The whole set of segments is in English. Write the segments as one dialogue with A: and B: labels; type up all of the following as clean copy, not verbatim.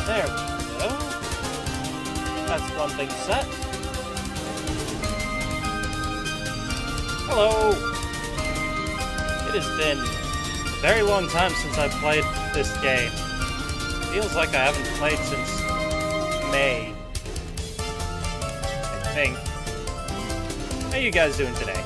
A: There we go. That's one thing set. Hello! It has been a very long time since I've played this game. Feels like I haven't played since May. I think. How you guys doing today?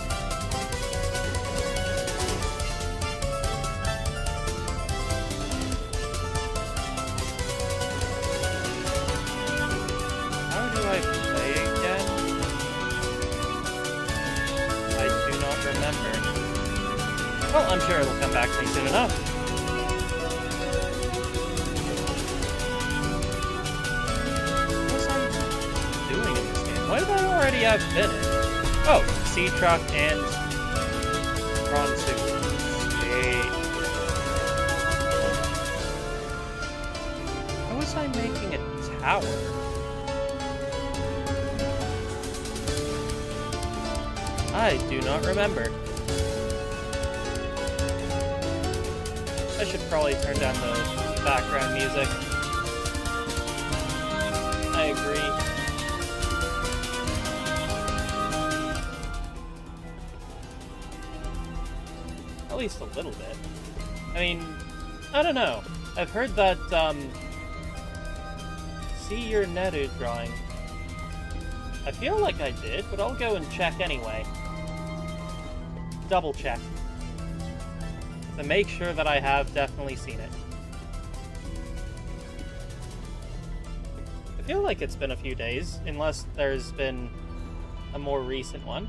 A: Well, I'm sure it'll come back to me soon enough. What was I doing in this game? What did I already have finished? Oh, Sea Truck and Prawn Soup. Sweet. How was I making a tower? I do not remember. I should probably turn down the background music. I agree. At least a little bit. I mean, I don't know. I've heard that, see your Neru drawing. I feel like I did, but I'll go and check anyway. Double check. To make sure that I have definitely seen it. I feel like it's been a few days, unless there's been a more recent one.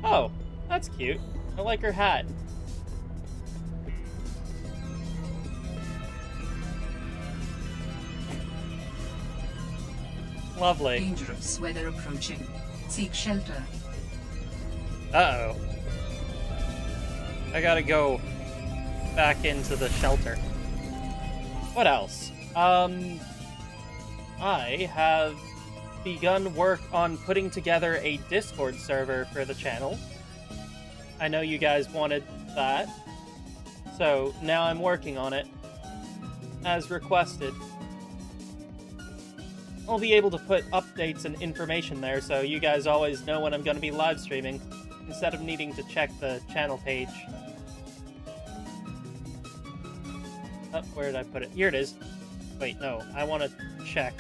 A: Oh, that's cute. I like her hat. Lovely.
B: Dangerous weather approaching. Seek shelter.
A: Uh-oh. I gotta go back into the shelter. What else? I have begun work on putting together a Discord server for the channel. I know you guys wanted that, so now I'm working on it, as requested. I'll be able to put updates and information there, so you guys always know when I'm going to be live streaming, instead of needing to check the channel page. Oh, where did I put it? Here it is. Wait, no, I want to check.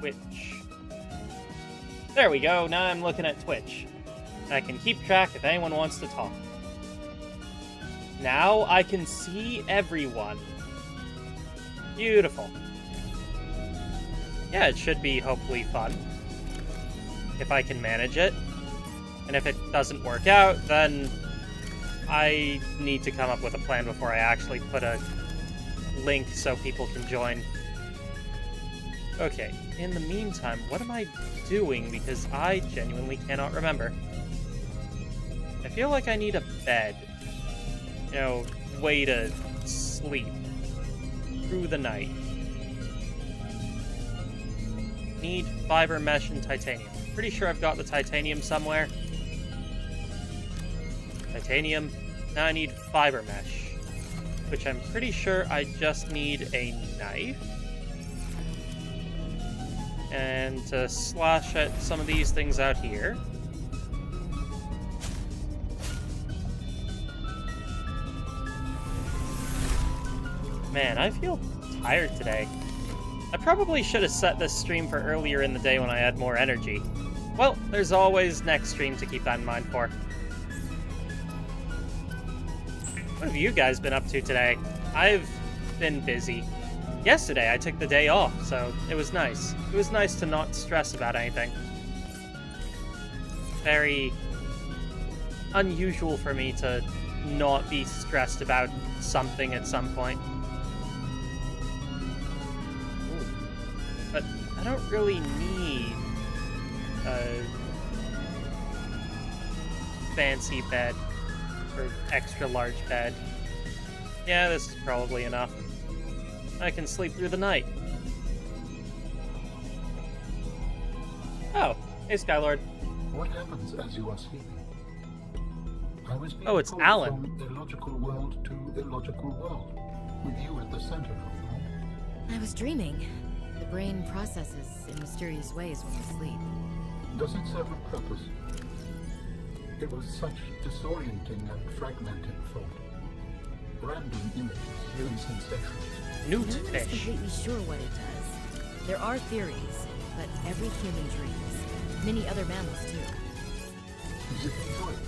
A: Twitch. There we go, now I'm looking at Twitch. I can keep track if anyone wants to talk. Now I can see everyone. Beautiful. Yeah, it should be hopefully fun. If I can manage it. And if it doesn't work out, then I need to come up with a plan before I actually put a link so people can join. Okay, in the meantime, what am I doing? Because I genuinely cannot remember. I feel like I need a bed. You know, way to sleep through the night. Need fiber mesh and titanium. Pretty sure I've got the titanium somewhere. Titanium. Now I need fiber mesh, which I'm pretty sure I just need a knife. And to slash at some of these things out here. Man, I feel tired today. I probably should have set this stream for earlier in the day when I had more energy. Well, there's always next stream to keep that in mind for. What have you guys been up to today? I've been busy. Yesterday I took the day off, so it was nice. It was nice to not stress about anything. Very unusual for me to not be stressed about something at some point. Ooh. But I don't really need a fancy bed or extra large bed. Yeah, this is probably enough. I can sleep through the night. Oh, hey Skylord.
C: What happens as you are sleeping? I was being
A: Oh, it's
C: pulled
A: Alan.
C: from illogical world to illogical world, with you at the center of it all.
D: I was dreaming. The brain processes in mysterious ways when you sleep.
C: Does it serve a purpose? It was such disorienting and fragmented thought. Random images, new sensations.
A: Newt
D: No one is
A: fish.
D: completely sure what it does. There are theories, but every human dreams. Many other mammals too.
C: Is it enjoyable?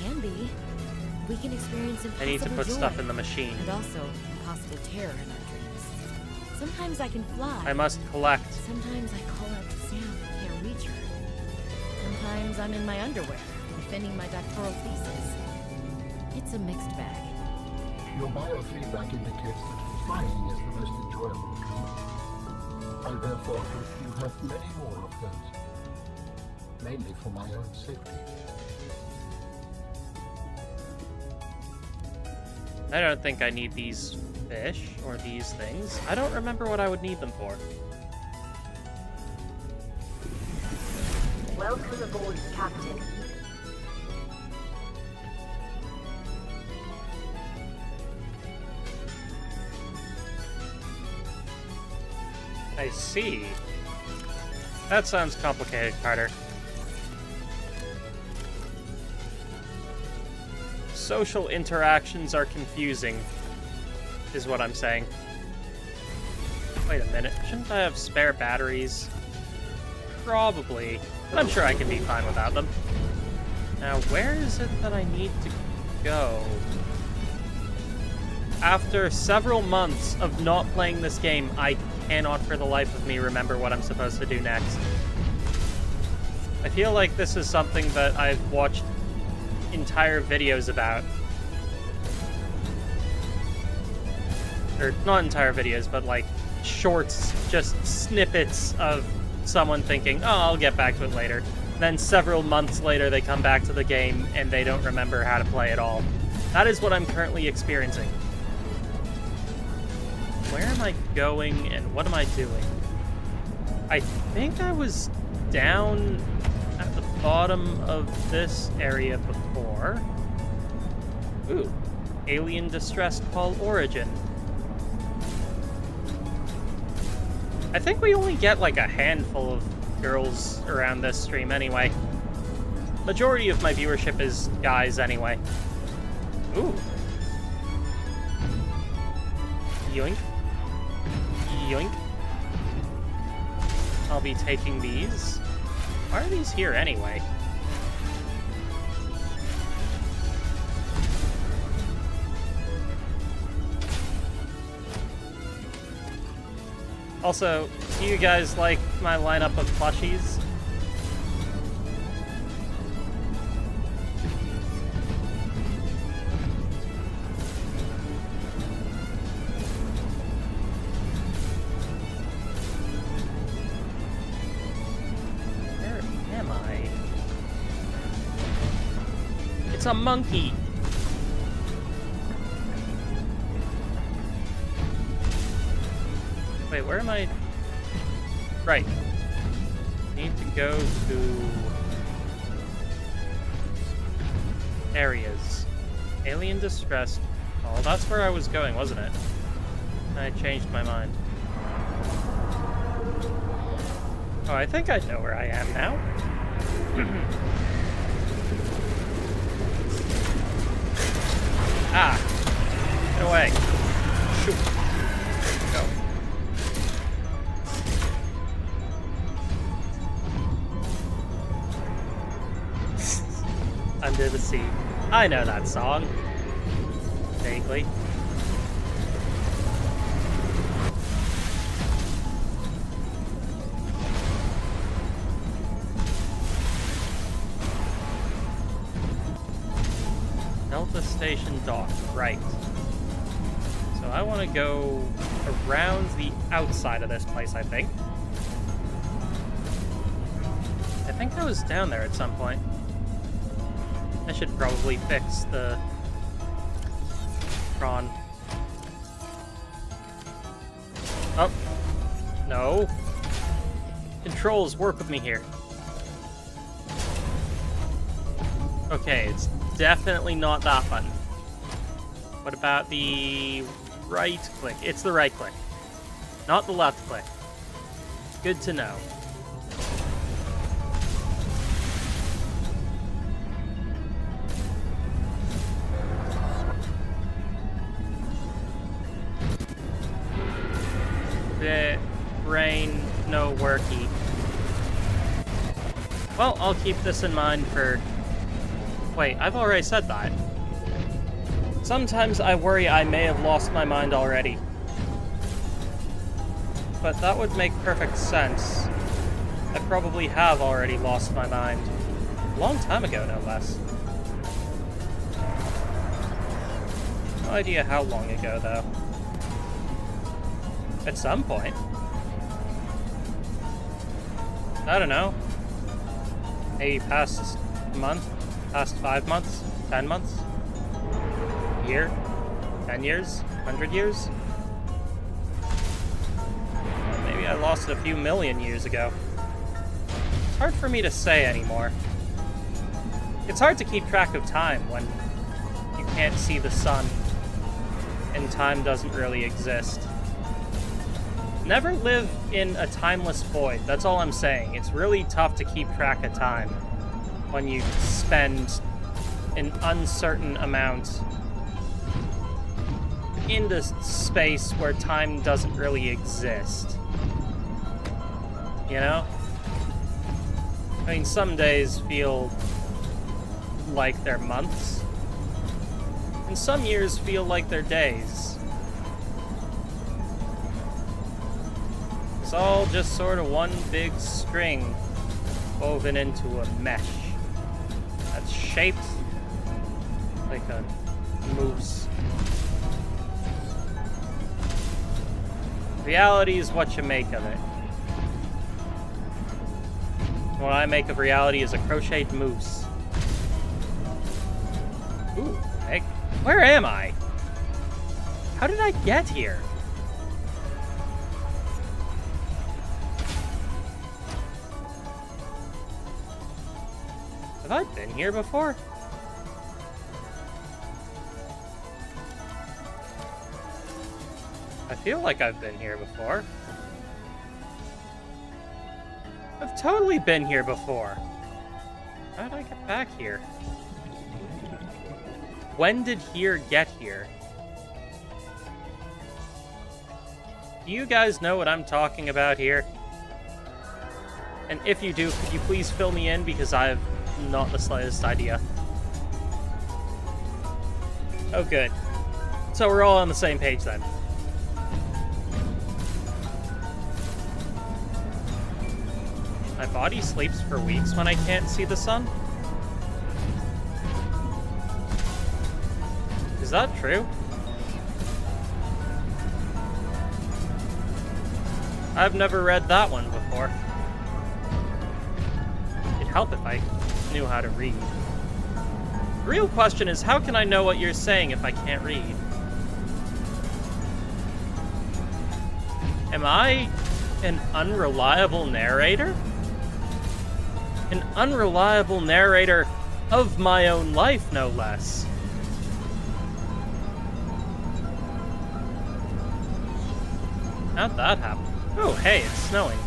D: Can be. We can experience
A: I
D: impossible
A: need to put
D: joy,
A: stuff in the machine.
D: and also impossible terror in our dreams. Sometimes I can fly.
A: I must collect.
D: Sometimes I call out the sound and can't reach her. Sometimes I'm in my underwear, defending my doctoral thesis. It's a mixed bag.
C: Your biofeedback indicates that flying is the most enjoyable dream. I therefore hope you have many more of those. Mainly for my own safety.
A: I don't think I need these fish or these things. I don't remember what I would need them for.
E: Welcome aboard, Captain.
A: I see. That sounds complicated, Carter. Social interactions are confusing, is what I'm saying. Wait a minute, shouldn't I have spare batteries? Probably, but I'm sure I can be fine without them. Now, where is it that I need to go? After several months of not playing this game, I cannot for the life of me remember what I'm supposed to do next. I feel like this is something that I've watched entire videos about. Or not entire videos, but like shorts, just snippets of someone thinking, oh, I'll get back to it later. Then several months later, they come back to the game and they don't remember how to play at all. That is what I'm currently experiencing. Where am I going and what am I doing? I think I was down at the bottom of this area before. Ooh, alien distress call origin. I think we only get like a handful of girls around this stream anyway. Majority of my viewership is guys anyway. Ooh. Yoink. Yoink. I'll be taking these. Why are these here anyway? Also, do you guys like my lineup of plushies? Where am I? It's a monkey! Wait, where am I? Right. Need to go to areas. Alien distress. Oh, that's where I was going, wasn't it? I changed my mind. Oh, I think I know where I am now. Ah! Get away. Shoot. Go. Under the Sea. I know that song. Vaguely. Delta Station dock, right. So I want to go around the outside of this place, I think. I think I was down there at some point. I should probably fix the prawn. Oh. No. Controls, work with me here. Okay, it's definitely not that button. What about the right click? It's the right click, not the left click. Good to know. The brain, no worky. Well, I'll keep this in mind for... Wait, I've already said that. Sometimes I worry I may have lost my mind already. But that would make perfect sense. I probably have already lost my mind. A long time ago, no less. No idea how long ago, though. At some point. I don't know. Maybe past a month? Past 5 months? 10 months? Year? 10 years? 100 years? Maybe I lost it a few million years ago. It's hard for me to say anymore. It's hard to keep track of time when you can't see the sun and time doesn't really exist. Never live in a timeless void, that's all I'm saying. It's really tough to keep track of time when you spend an uncertain amount into space where time doesn't really exist. You know? I mean, some days feel like they're months, and some years feel like they're days. It's all just sort of one big string woven into a mesh that's shaped like a moose. Reality is what you make of it. What I make of reality is a crocheted moose. Ooh, egg. Where am I? How did I get here? Have I been here before? I feel like I've been here before. I've totally been here before. How did I get back here? When did here get here? Do you guys know what I'm talking about here? And if you do, could you please fill me in, because I have not the slightest idea. Oh, good. So we're all on the same page then. My body sleeps for weeks when I can't see the sun? Is that true? I've never read that one before. It'd help if I knew how to read. The real question is, how can I know what you're saying if I can't read? Am I an unreliable narrator? An unreliable narrator of my own life, no less. How'd that happen? Oh, hey, it's snowing.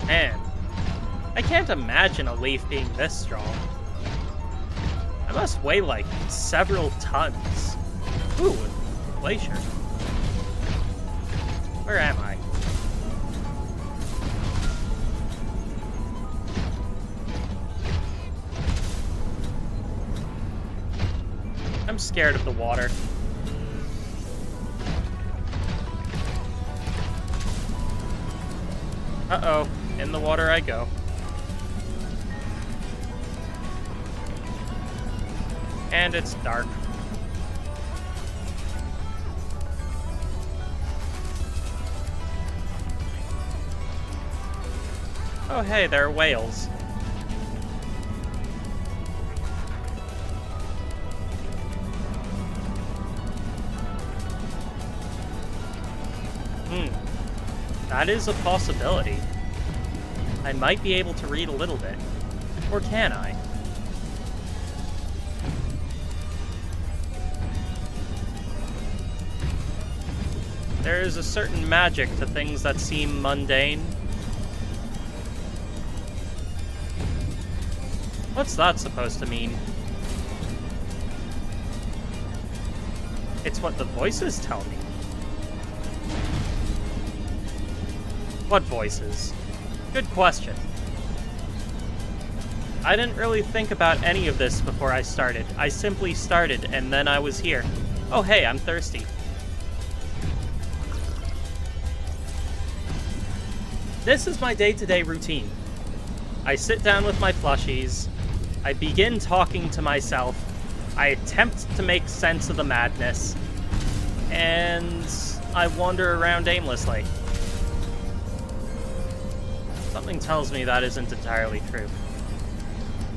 A: Man, I can't imagine a leaf being this strong. I must weigh like several tons. Ooh, a glacier. Where am I? I'm scared of the water. Uh-oh, in the water I go. And it's dark. Oh hey, there are whales. That is a possibility. I might be able to read a little bit. Or can I? There is a certain magic to things that seem mundane. What's that supposed to mean? It's what the voices tell me. What voices? Good question. I didn't really think about any of this before I started. I simply started, and then I was here. Oh hey, I'm thirsty. This is my day-to-day routine. I sit down with my plushies, I begin talking to myself, I attempt to make sense of the madness, and I wander around aimlessly. Something tells me that isn't entirely true.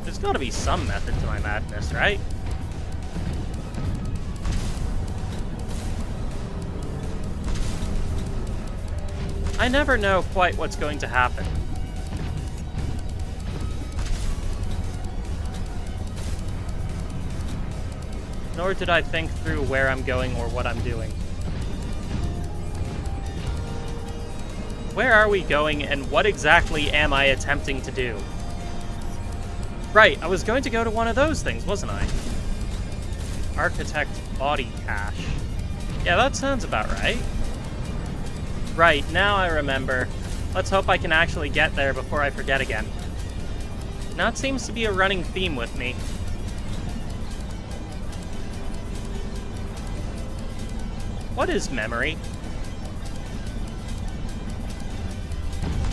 A: There's gotta be some method to my madness, right? I never know quite what's going to happen. Nor did I think through where I'm going or what I'm doing. Where are we going, and what exactly am I attempting to do? Right, I was going to go to one of those things, wasn't I? Architect body cache. Yeah, that sounds about right. Right, now I remember. Let's hope I can actually get there before I forget again. Now it seems to be a running theme with me. What is memory?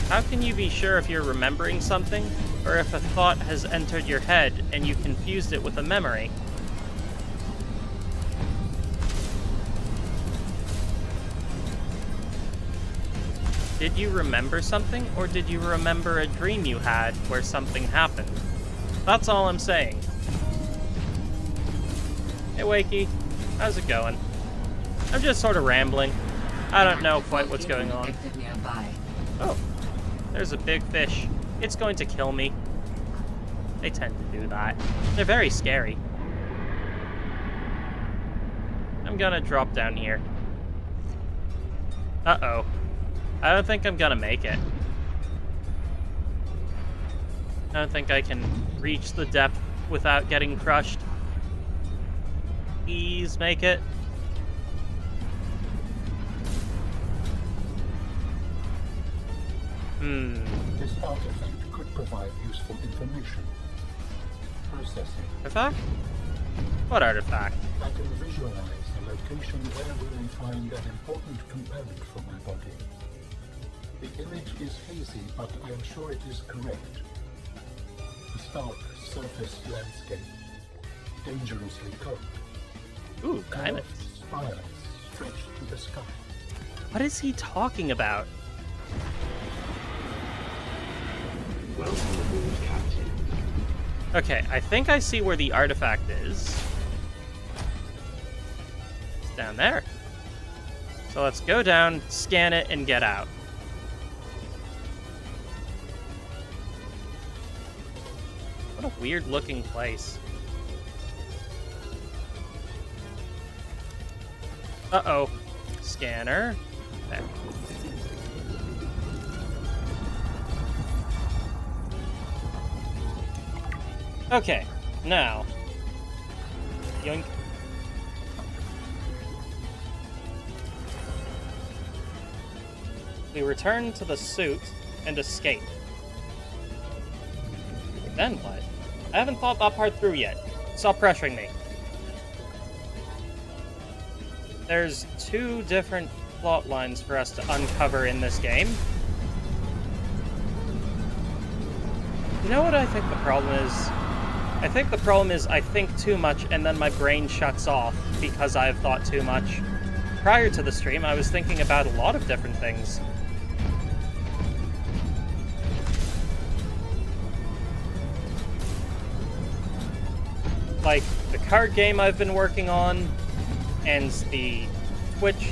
A: How can you be sure if you're remembering something, or if a thought has entered your head and you confused it with a memory? Did you remember something, or did you remember a dream you had where something happened? That's all I'm saying. Hey Wakey, how's it going? I'm just sort of rambling. I don't know quite what's going on. Oh, there's a big fish. It's going to kill me. They tend to do that. They're very scary. I'm gonna drop down here. Uh-oh. I don't think I'm gonna make it. I don't think I can reach the depth without getting crushed. Please make it.
C: This artifact could provide useful information. Processing.
A: Artifact? What artifact?
C: I can visualize the location where we may find an important component for my body. The image is hazy, but I am sure it is correct. A stark surface landscape, dangerously cold.
A: Ooh, diamonds.
C: Spires stretched to the sky.
A: What is he talking about?
E: Welcome aboard, Captain.
A: Okay, I think I see where the artifact is. It's down there. So let's go down, scan it, and get out. What a weird looking place. Uh-oh. Scanner. Okay. Okay, now. Yoink. We return to the suit and escape. Then what? I haven't thought that part through yet. Stop pressuring me. There's 2 different plot lines for us to uncover in this game. You know what I think the problem is? I think the problem is I think too much and then my brain shuts off because I have thought too much. Prior to the stream, I was thinking about a lot of different things. Like the card game I've been working on, and the Twitch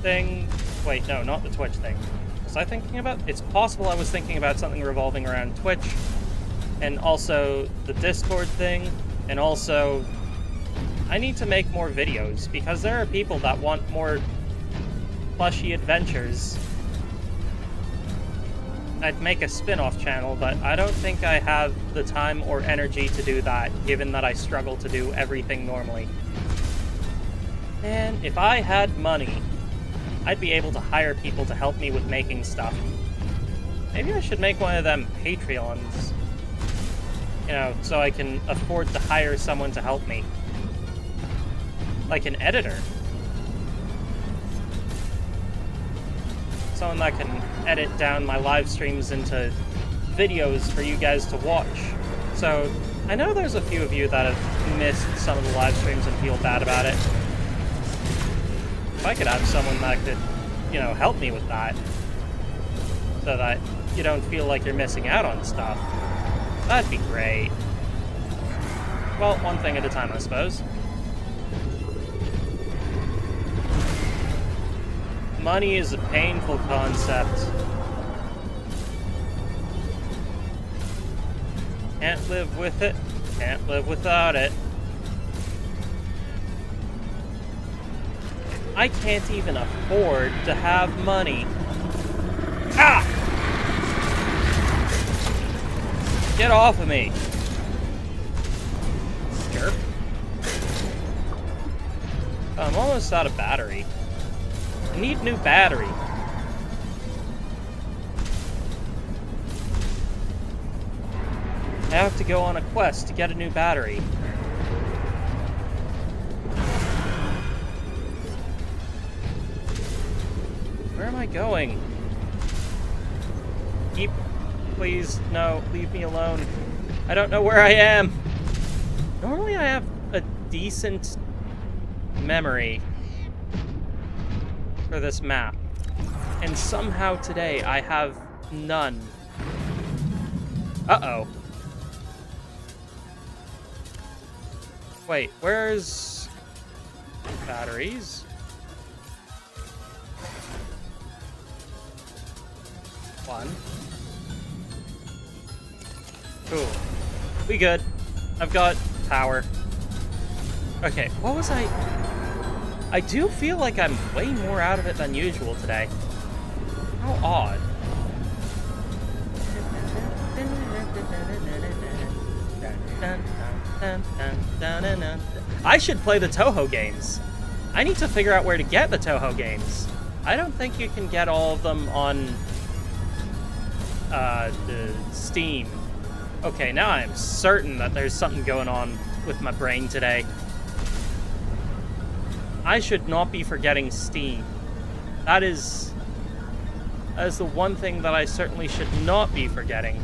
A: thing. Wait, no, not the Twitch thing. I thinking about? It's possible I was thinking about something revolving around Twitch, and also the Discord thing, and also I need to make more videos, because there are people that want more plushy adventures. I'd make a spin-off channel, but I don't think I have the time or energy to do that, given that I struggle to do everything normally. And if I had money, I'd be able to hire people to help me with making stuff. Maybe I should make one of them Patreons. You know, so I can afford to hire someone to help me. Like an editor. Someone that can edit down my live streams into videos for you guys to watch. So, I know there's a few of you that have missed some of the live streams and feel bad about it. If I could have someone that could, you know, help me with that, so that you don't feel like you're missing out on stuff, that'd be great. Well, one thing at a time, I suppose. Money is a painful concept. Can't live with it, can't live without it. I can't even afford to have money. Ah! Get off of me. Jerk. I'm almost out of battery. I need new battery. I have to go on a quest to get a new battery. Where am I going? Please, no, leave me alone. I don't know where I am. Normally I have a decent memory for this map. And somehow today I have none. Uh-oh. Wait, where's batteries? One. Cool. We good. I've got power. Okay, what was I do feel like I'm way more out of it than usual today. How odd. I should play the Toho games. I need to figure out where to get the Toho games. I don't think you can get all of them on the Steam. Okay, now I'm certain that there's something going on with my brain today. I should not be forgetting Steam. That is the one thing that I certainly should not be forgetting.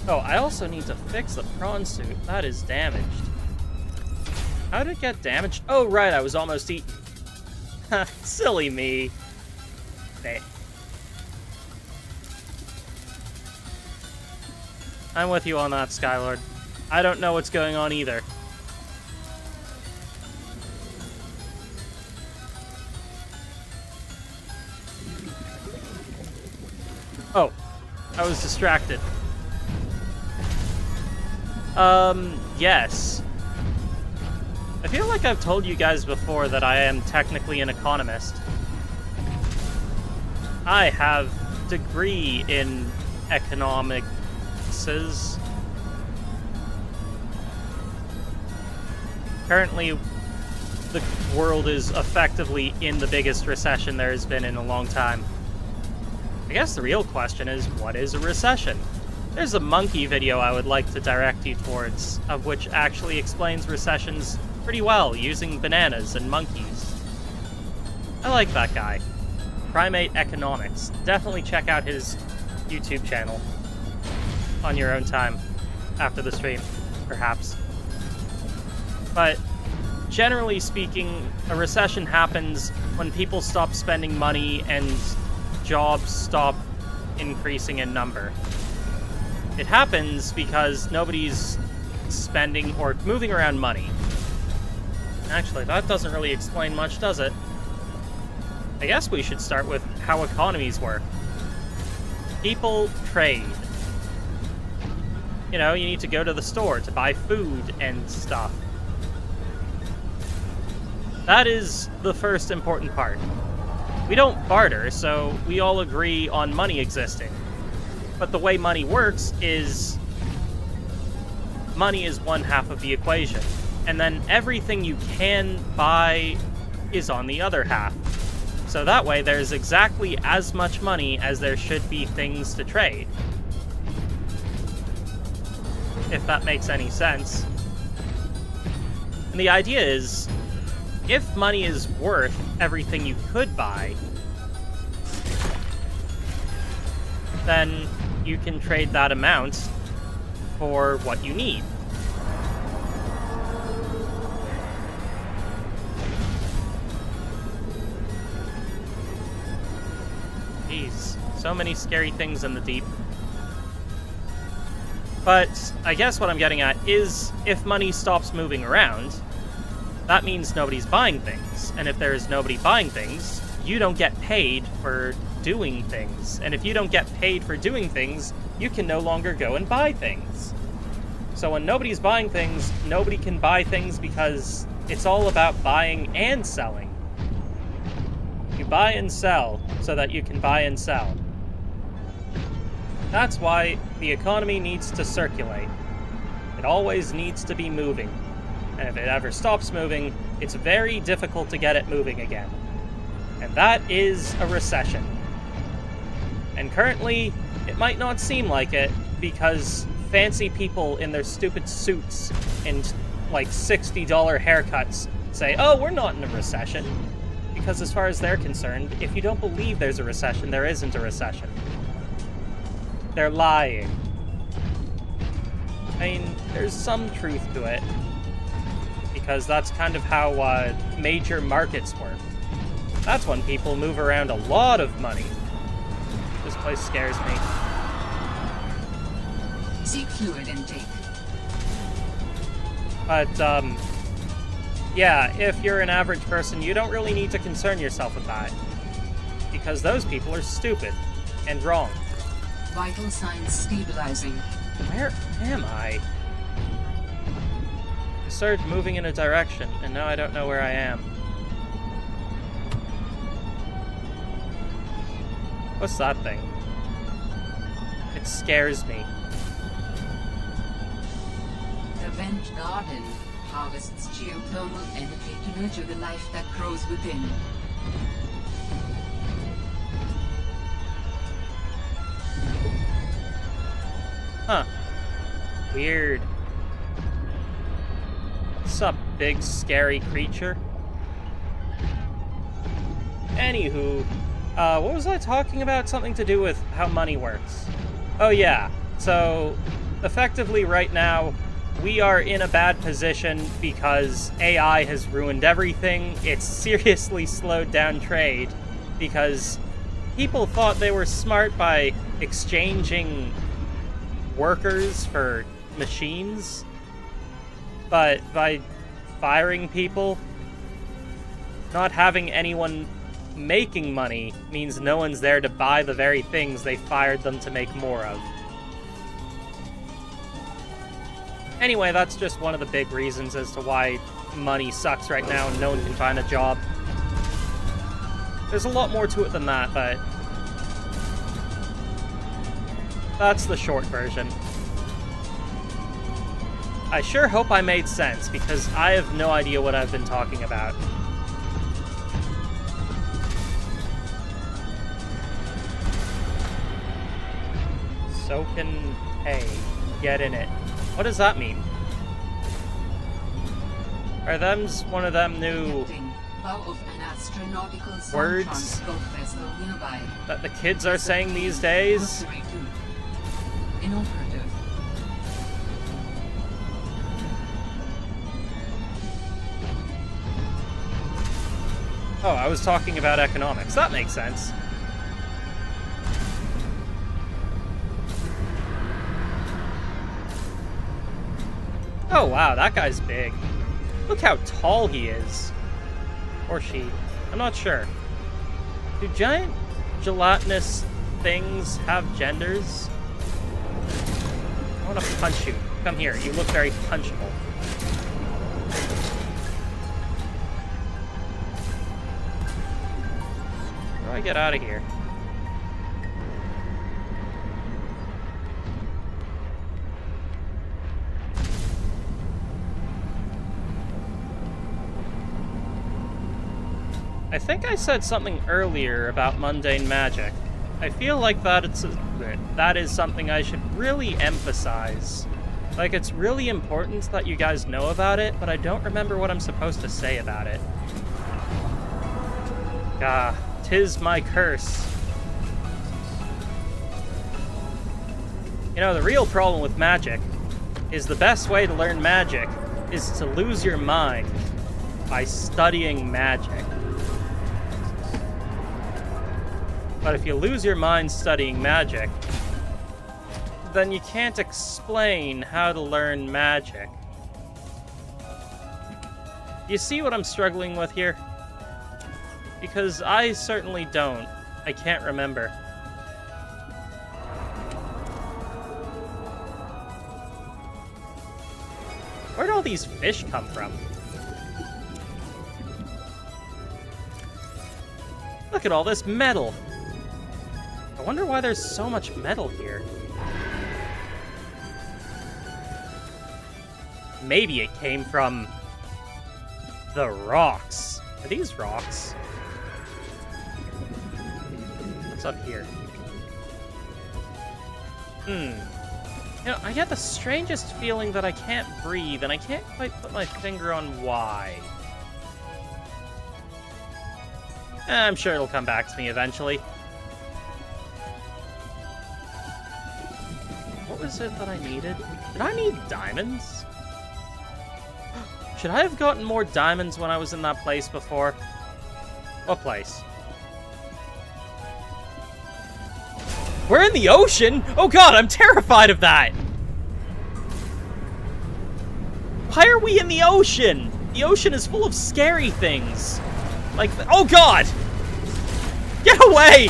A: Oh, I also need to fix the prawn suit. That is damaged. How did it get damaged? Oh, right, I was almost eaten. Silly me. Hey. I'm with you on that, Skylord. I don't know what's going on either. Oh, I was distracted. Yes. I feel like I've told you guys before that I am technically an economist. I have a degree in economics. Currently, the world is effectively in the biggest recession there has been in a long time. I guess the real question is, what is a recession? There's a monkey video I would like to direct you towards, of which actually explains recessions pretty well, using bananas and monkeys. I like that guy. Primate Economics. Definitely check out his YouTube channel on your own time, after the stream, perhaps. But generally speaking, a recession happens when people stop spending money and jobs stop increasing in number. It happens because nobody's spending or moving around money. Actually, that doesn't really explain much, does it? I guess we should start with how economies work. People trade. You know, you need to go to the store to buy food and stuff. That is the first important part. We don't barter, so we all agree on money existing. But the way money works is money is one half of the equation, and then everything you can buy is on the other half. So that way there's exactly as much money as there should be things to trade. If that makes any sense. And the idea is, if money is worth everything you could buy, then you can trade that amount for what you need. Jeez, so many scary things in the deep. But I guess what I'm getting at is, if money stops moving around, that means nobody's buying things. And if there is nobody buying things, you don't get paid for doing things. And if you don't get paid for doing things, you can no longer go and buy things. So when nobody's buying things, nobody can buy things because it's all about buying and selling. You buy and sell so that you can buy and sell. That's why the economy needs to circulate. It always needs to be moving. And if it ever stops moving, it's very difficult to get it moving again. And that is a recession. And currently, it might not seem like it, because fancy people in their stupid suits and like $60 haircuts say, oh, we're not in a recession. Because as far as they're concerned, if you don't believe there's a recession, there isn't a recession. They're lying. I mean, there's some truth to it. Because that's kind of how major markets work. That's when people move around a lot of money. This place scares me.
B: Seek fluid intake.
A: But, yeah, if you're an average person, you don't really need to concern yourself with that. Because those people are stupid and wrong.
B: Vital signs stabilizing.
A: Where am I? I started moving in a direction, and now I don't know where I am. What's that thing? It scares me.
B: The vent garden harvests geothermal energy to nurture the life that grows within.
A: Huh. Weird. What's up, big scary creature? Anywho, what was I talking about? Something to do with how money works. Oh yeah, so effectively right now, we are in a bad position because AI has ruined everything. It's seriously slowed down trade because people thought they were smart by exchanging workers for machines, but by firing people, not having anyone making money means no one's there to buy the very things they fired them to make more of. Anyway, that's just one of the big reasons as to why money sucks right now and no one can find a job. There's a lot more to it than that, but that's the short version. I sure hope I made sense, because I have no idea what I've been talking about. So can pay. Get in it. What does that mean? Are them's one of them new words that the kids are saying these days?
B: Inoperative.
A: Oh, I was talking about economics. That makes sense. Oh wow, that guy's big. Look how tall he is. Or she. I'm not sure. Do giant gelatinous things have genders? I want to punch you. Come here. You look very punchable. How do I get out of here? I think I said something earlier about mundane magic. I feel like that is something I should really emphasize. Like, it's really important that you guys know about it, but I don't remember what I'm supposed to say about it. Ah, 'tis my curse. You know, the real problem with magic is the best way to learn magic is to lose your mind by studying magic. But if you lose your mind studying magic, then you can't explain how to learn magic. You see what I'm struggling with here? Because I certainly don't. I can't remember. Where'd all these fish come from? Look at all this metal. I wonder why there's so much metal here. Maybe it came from the rocks. Are these rocks? What's up here? You know, I get the strangest feeling that I can't breathe, and I can't quite put my finger on why. I'm sure it'll come back to me eventually. What was it that I needed? Did I need diamonds? Should I have gotten more diamonds when I was in that place before? What place? We're in the ocean? Oh god, I'm terrified of that! Why are we in the ocean? The ocean is full of scary things. Like, oh god! Get away!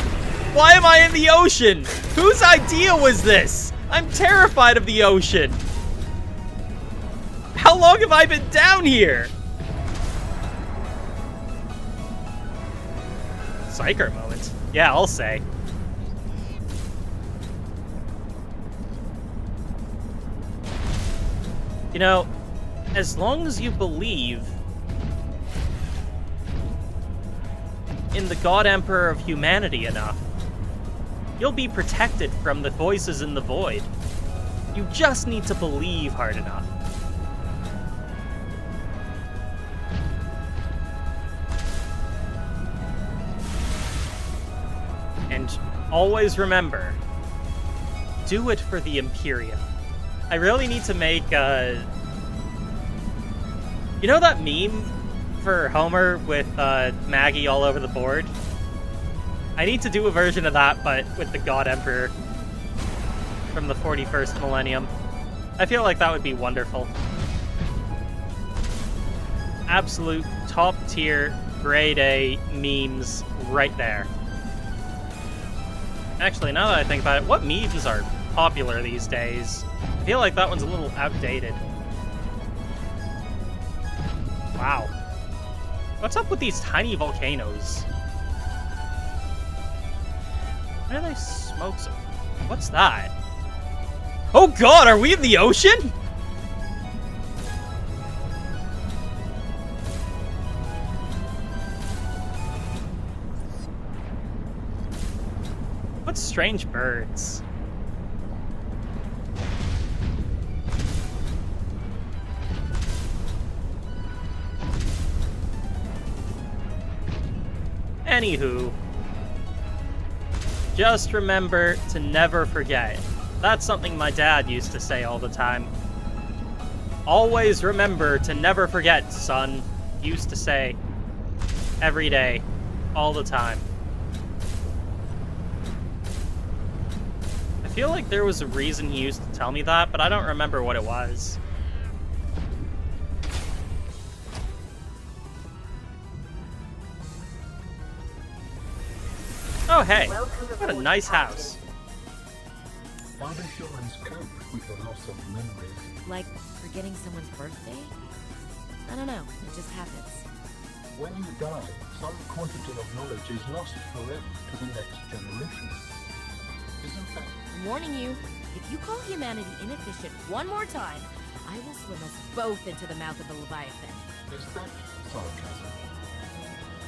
A: Why am I in the ocean? Whose idea was this? I'm terrified of the ocean. How long have I been down here? Psyker moment. Yeah, I'll say. You know, as long as you believe in the God Emperor of humanity enough, you'll be protected from the voices in the void. You just need to believe hard enough. And always remember, do it for the Imperium. I really need to make, you know that meme for Homer with Maggie all over the board? I need to do a version of that, but with the God Emperor from the 41st millennium. I feel like that would be wonderful. Absolute top tier, grade A memes right there. Actually, now that I think about it, what memes are popular these days? I feel like that one's a little outdated. Wow. What's up with these tiny volcanoes? Why do they smoke so? What's that? Oh god, are we in the ocean? What strange birds? Anywho, just remember to never forget. That's something my dad used to say all the time. Always remember to never forget, son. He used to say every day, all the time. I feel like there was a reason he used to tell me that, but I don't remember what it was. Oh, hey. What a nice house.
C: How does humans cope with the loss of memories?
D: Like forgetting someone's birthday? I don't know, it just happens.
C: When you die, some quantity of knowledge is lost forever to the next generation. Isn't that?
D: I'm warning you, if you call humanity inefficient one more time, I will swim us both into the mouth of the Leviathan.
C: Is that sarcasm?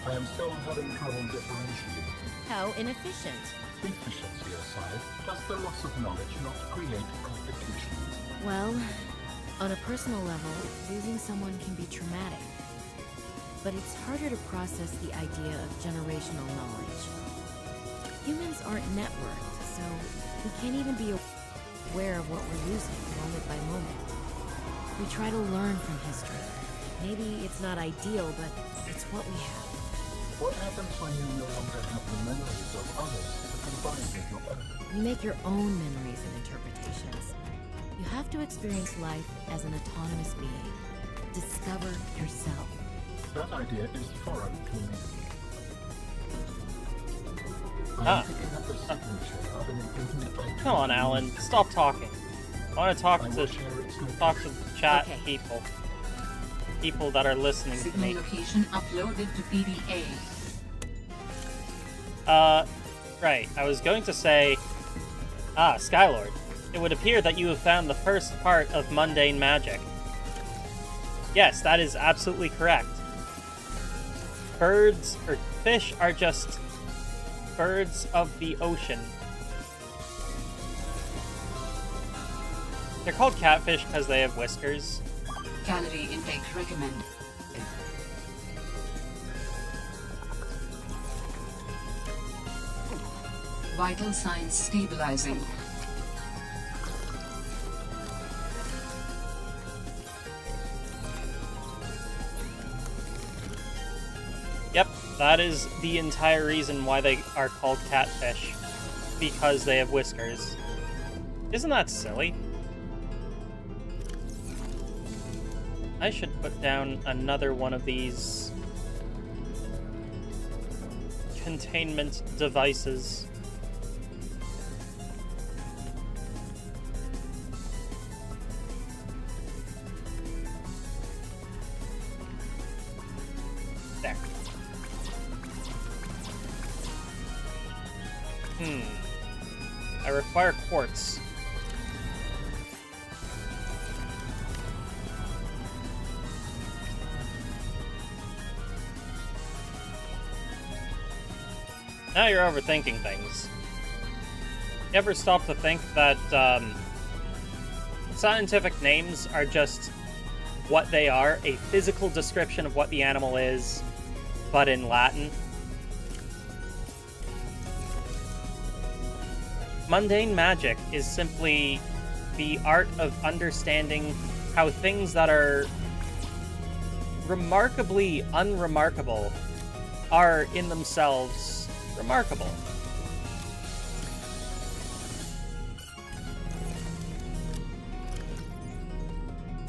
C: I am still having trouble differentiating.
D: How inefficient?
C: Efficiency aside, does the loss of knowledge not create complications?
D: Well, on a personal level, losing someone can be traumatic. But it's harder to process the idea of generational knowledge. Humans aren't networked, so we can't even be aware of what we're losing moment by moment. We try to learn from history. Maybe it's not ideal, but it's what we have.
C: What happens when you no longer have the memories of others to combine with your own?
D: You make your own memories and interpretations. You have to experience life as an autonomous being. Discover yourself.
C: That idea is foreign to me.
A: Ah.
C: I'm picking up the signature of an infinite idea.
A: Come on, Alan. Stop talking. I want to talk
C: I
A: to
C: will share its
A: talk to chat
D: Okay.
A: people. People that are listening to
B: Signal
A: me.
B: location uploaded to PDA.
A: Right. I was going to say, Skylord. It would appear that you have found the first part of mundane magic. Yes, that is absolutely correct. Birds, or fish, are just birds of the ocean. They're called catfish because they have whiskers.
B: Calorie intake recommended. Vital signs stabilizing.
A: Yep, that is the entire reason why they are called catfish. Because they have whiskers. Isn't that silly? I should put down another one of these containment devices. There. I require quartz. Now you're overthinking things. You ever stop to think that scientific names are just what they are, a physical description of what the animal is, but in Latin? Mundane magic is simply the art of understanding how things that are remarkably unremarkable are in themselves remarkable.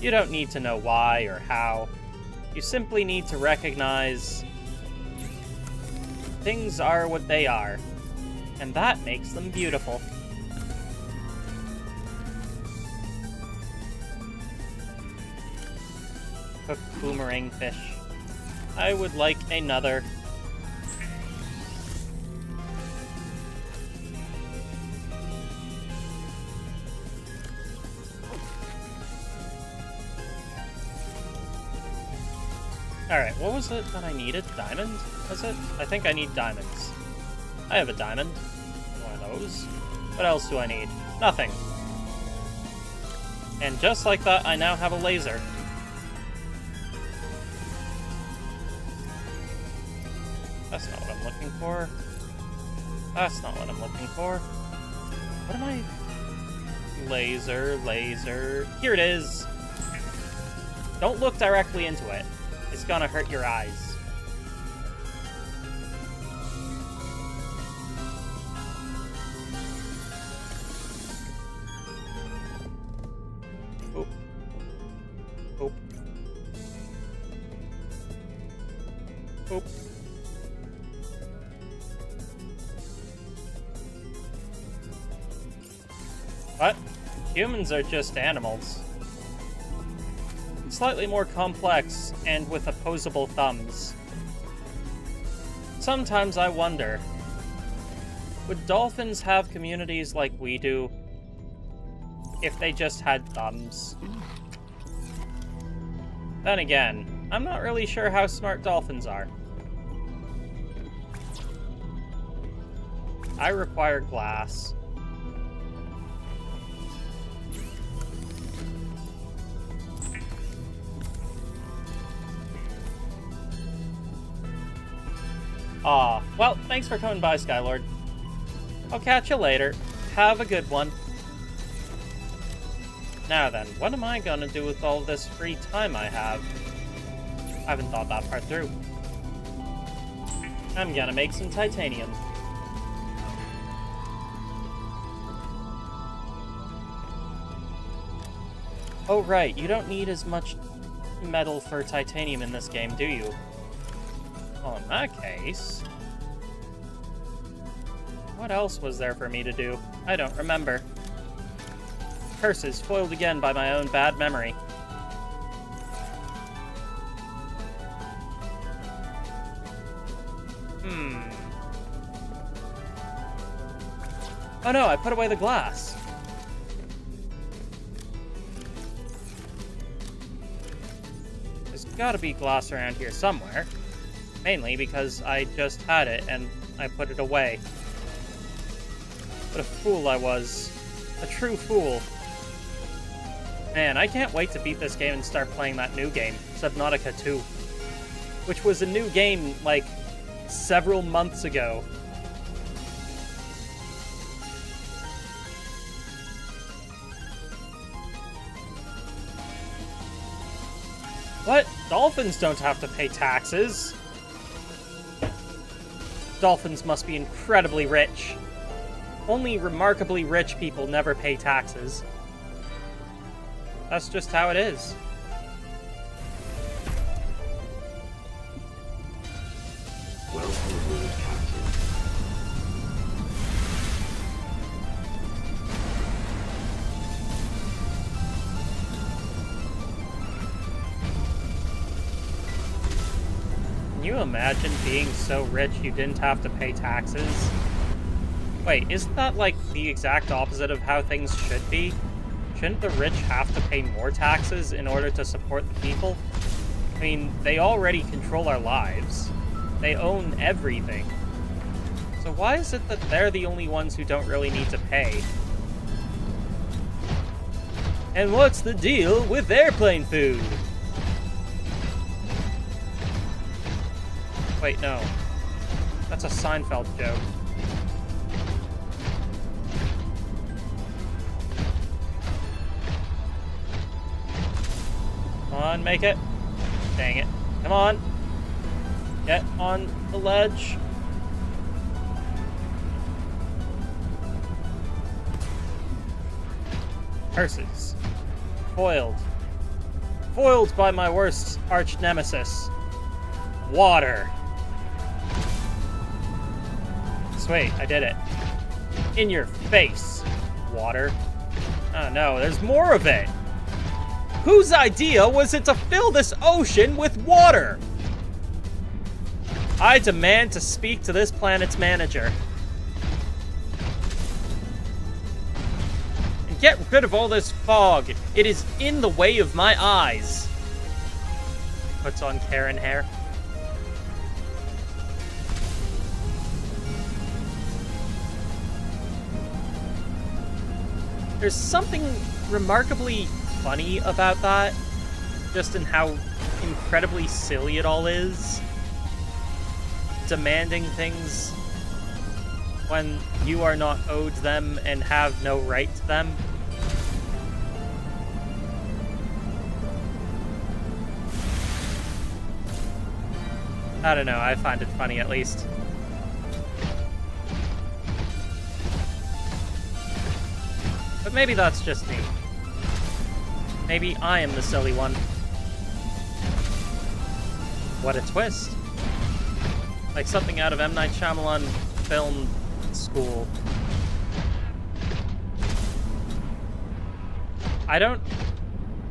A: You don't need to know why or how. You simply need to recognize things are what they are, and that makes them beautiful. Cooked boomerang fish. I would like another. Alright, what was it that I needed? Diamond? Was it? I think I need diamonds. I have a diamond. One of those. What else do I need? Nothing. And just like that, I now have a laser. That's not what I'm looking for. That's not what I'm looking for. What am I... Laser, laser... Here it is! Don't look directly into it. It's gonna hurt your eyes. Oop. Oop. Oop. What? Humans are just animals. Slightly more complex and with opposable thumbs. Sometimes I wonder, would dolphins have communities like we do if they just had thumbs? Then again, I'm not really sure how smart dolphins are. I require glass. Aw, well, thanks for coming by, Skylord. I'll catch you later. Have a good one. Now then, what am I gonna do with all this free time I have? I haven't thought that part through. I'm gonna make some titanium. Oh right, you don't need as much metal for titanium in this game, do you? Well, in that case... what else was there for me to do? I don't remember. Curses, foiled again by my own bad memory. Oh no, I put away the glass. There's gotta be glass around here somewhere. Mainly because I just had it and I put it away. What a fool I was. A true fool. Man, I can't wait to beat this game and start playing that new game, Subnautica 2. Which was a new game, like, several months ago. What? Dolphins don't have to pay taxes. Dolphins must be incredibly rich. Only remarkably rich people never pay taxes. That's just how it is.
E: Welcome aboard, Captain.
A: Can you imagine being so rich you didn't have to pay taxes? Wait, isn't that like the exact opposite of how things should be? Shouldn't the rich have to pay more taxes in order to support the people? I mean, they already control our lives. They own everything. So why is it that they're the only ones who don't really need to pay? And what's the deal with airplane food? Wait, no. That's a Seinfeld joke. Come on, make it. Dang it. Come on. Get on the ledge. Curses. Foiled. Foiled by my worst arch nemesis. Water. Sweet, I did it. In your face, water. Oh no, there's more of it. Whose idea was it to fill this ocean with water? I demand to speak to this planet's manager. And get rid of all this fog. It is in the way of my eyes. Puts on Karen hair. There's something remarkably funny about that, just in how incredibly silly it all is. Demanding things when you are not owed them and have no right to them. I don't know, I find it funny at least. But maybe that's just me. Maybe I am the silly one. What a twist. Like something out of M. Night Shyamalan film school. I don't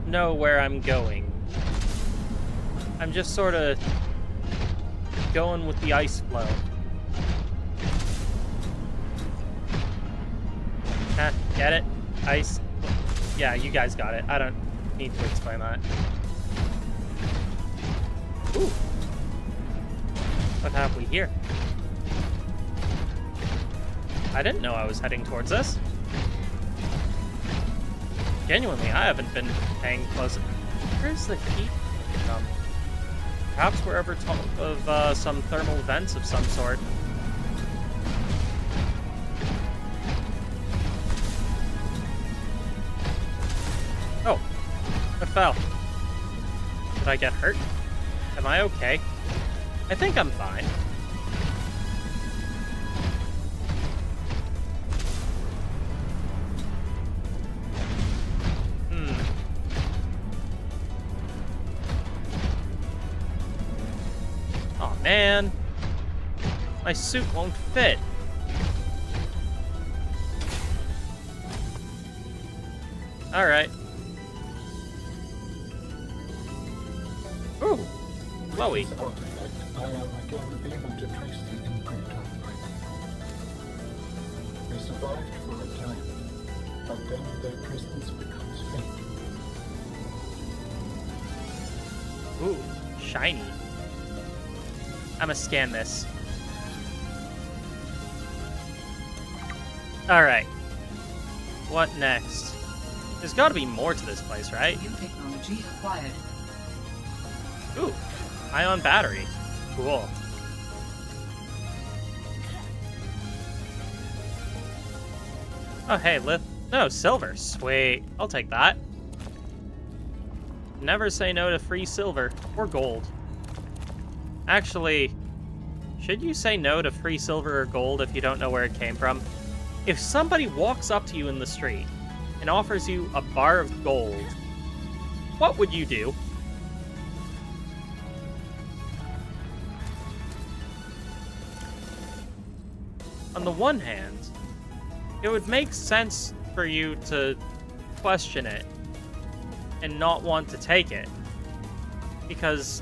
A: know where I'm going. I'm just sort of going with the ice flow. Huh, get it? Ice. Yeah, you guys got it. I don't need to explain that. Ooh. What have we here? I didn't know I was heading towards this. Genuinely, I haven't been paying close. Where's the heat from? Perhaps we're over top of some thermal vents of some sort. Oh, I fell. Did I get hurt? Am I okay? I think I'm fine. Oh man, my suit won't fit. All right. Ooh, glowy.
C: This artifact, I am again able to trace the imprint of writing. They survived for a time, but then their presence becomes faint.
A: Ooh, shiny. I'ma scan this. Alright. What next? There's gotta be more to this place, right?
B: New technology acquired.
A: Ooh, ion battery. Cool. Oh, hey, no, silver. Sweet. I'll take that. Never say no to free silver or gold. Actually, should you say no to free silver or gold if you don't know where it came from? If somebody walks up to you in the street and offers you a bar of gold, what would you do? On the one hand, it would make sense for you to question it and not want to take it. Because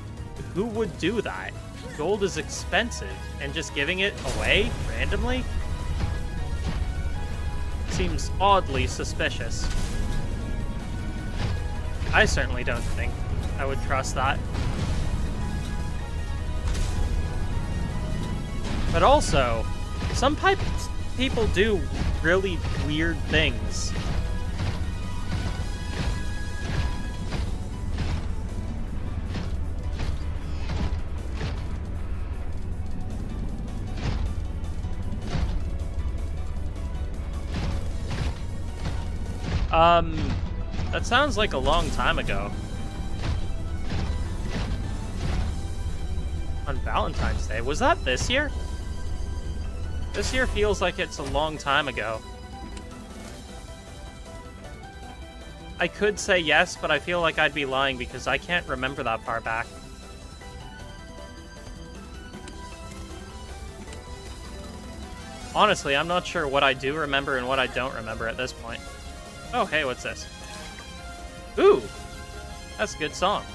A: who would do that? Gold is expensive, and just giving it away randomly seems oddly suspicious. I certainly don't think I would trust that. But also, some people do really weird things. That sounds like a long time ago. On Valentine's Day. Was that this year? This year feels like it's a long time ago. I could say yes, but I feel like I'd be lying because I can't remember that far back. Honestly, I'm not sure what I do remember and what I don't remember at this point. Oh, hey, what's this? Ooh! That's a good song.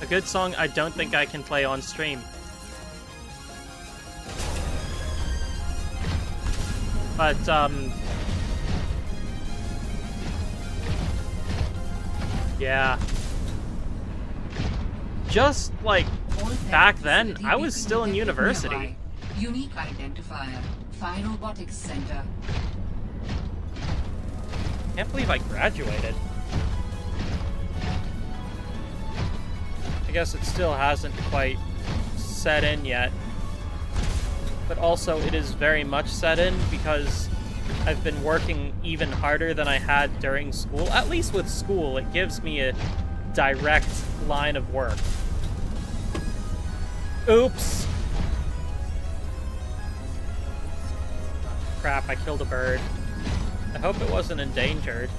A: A good song I don't think I can play on stream. But, yeah. Just, like, back then, I was still in university.
B: Unique identifier. Phi Robotics Center.
A: Can't believe I graduated. I guess it still hasn't quite set in yet. But also, it is very much set in because I've been working even harder than I had during school. At least with school, it gives me a direct line of work. Oops! Crap, I killed a bird. I hope it wasn't endangered.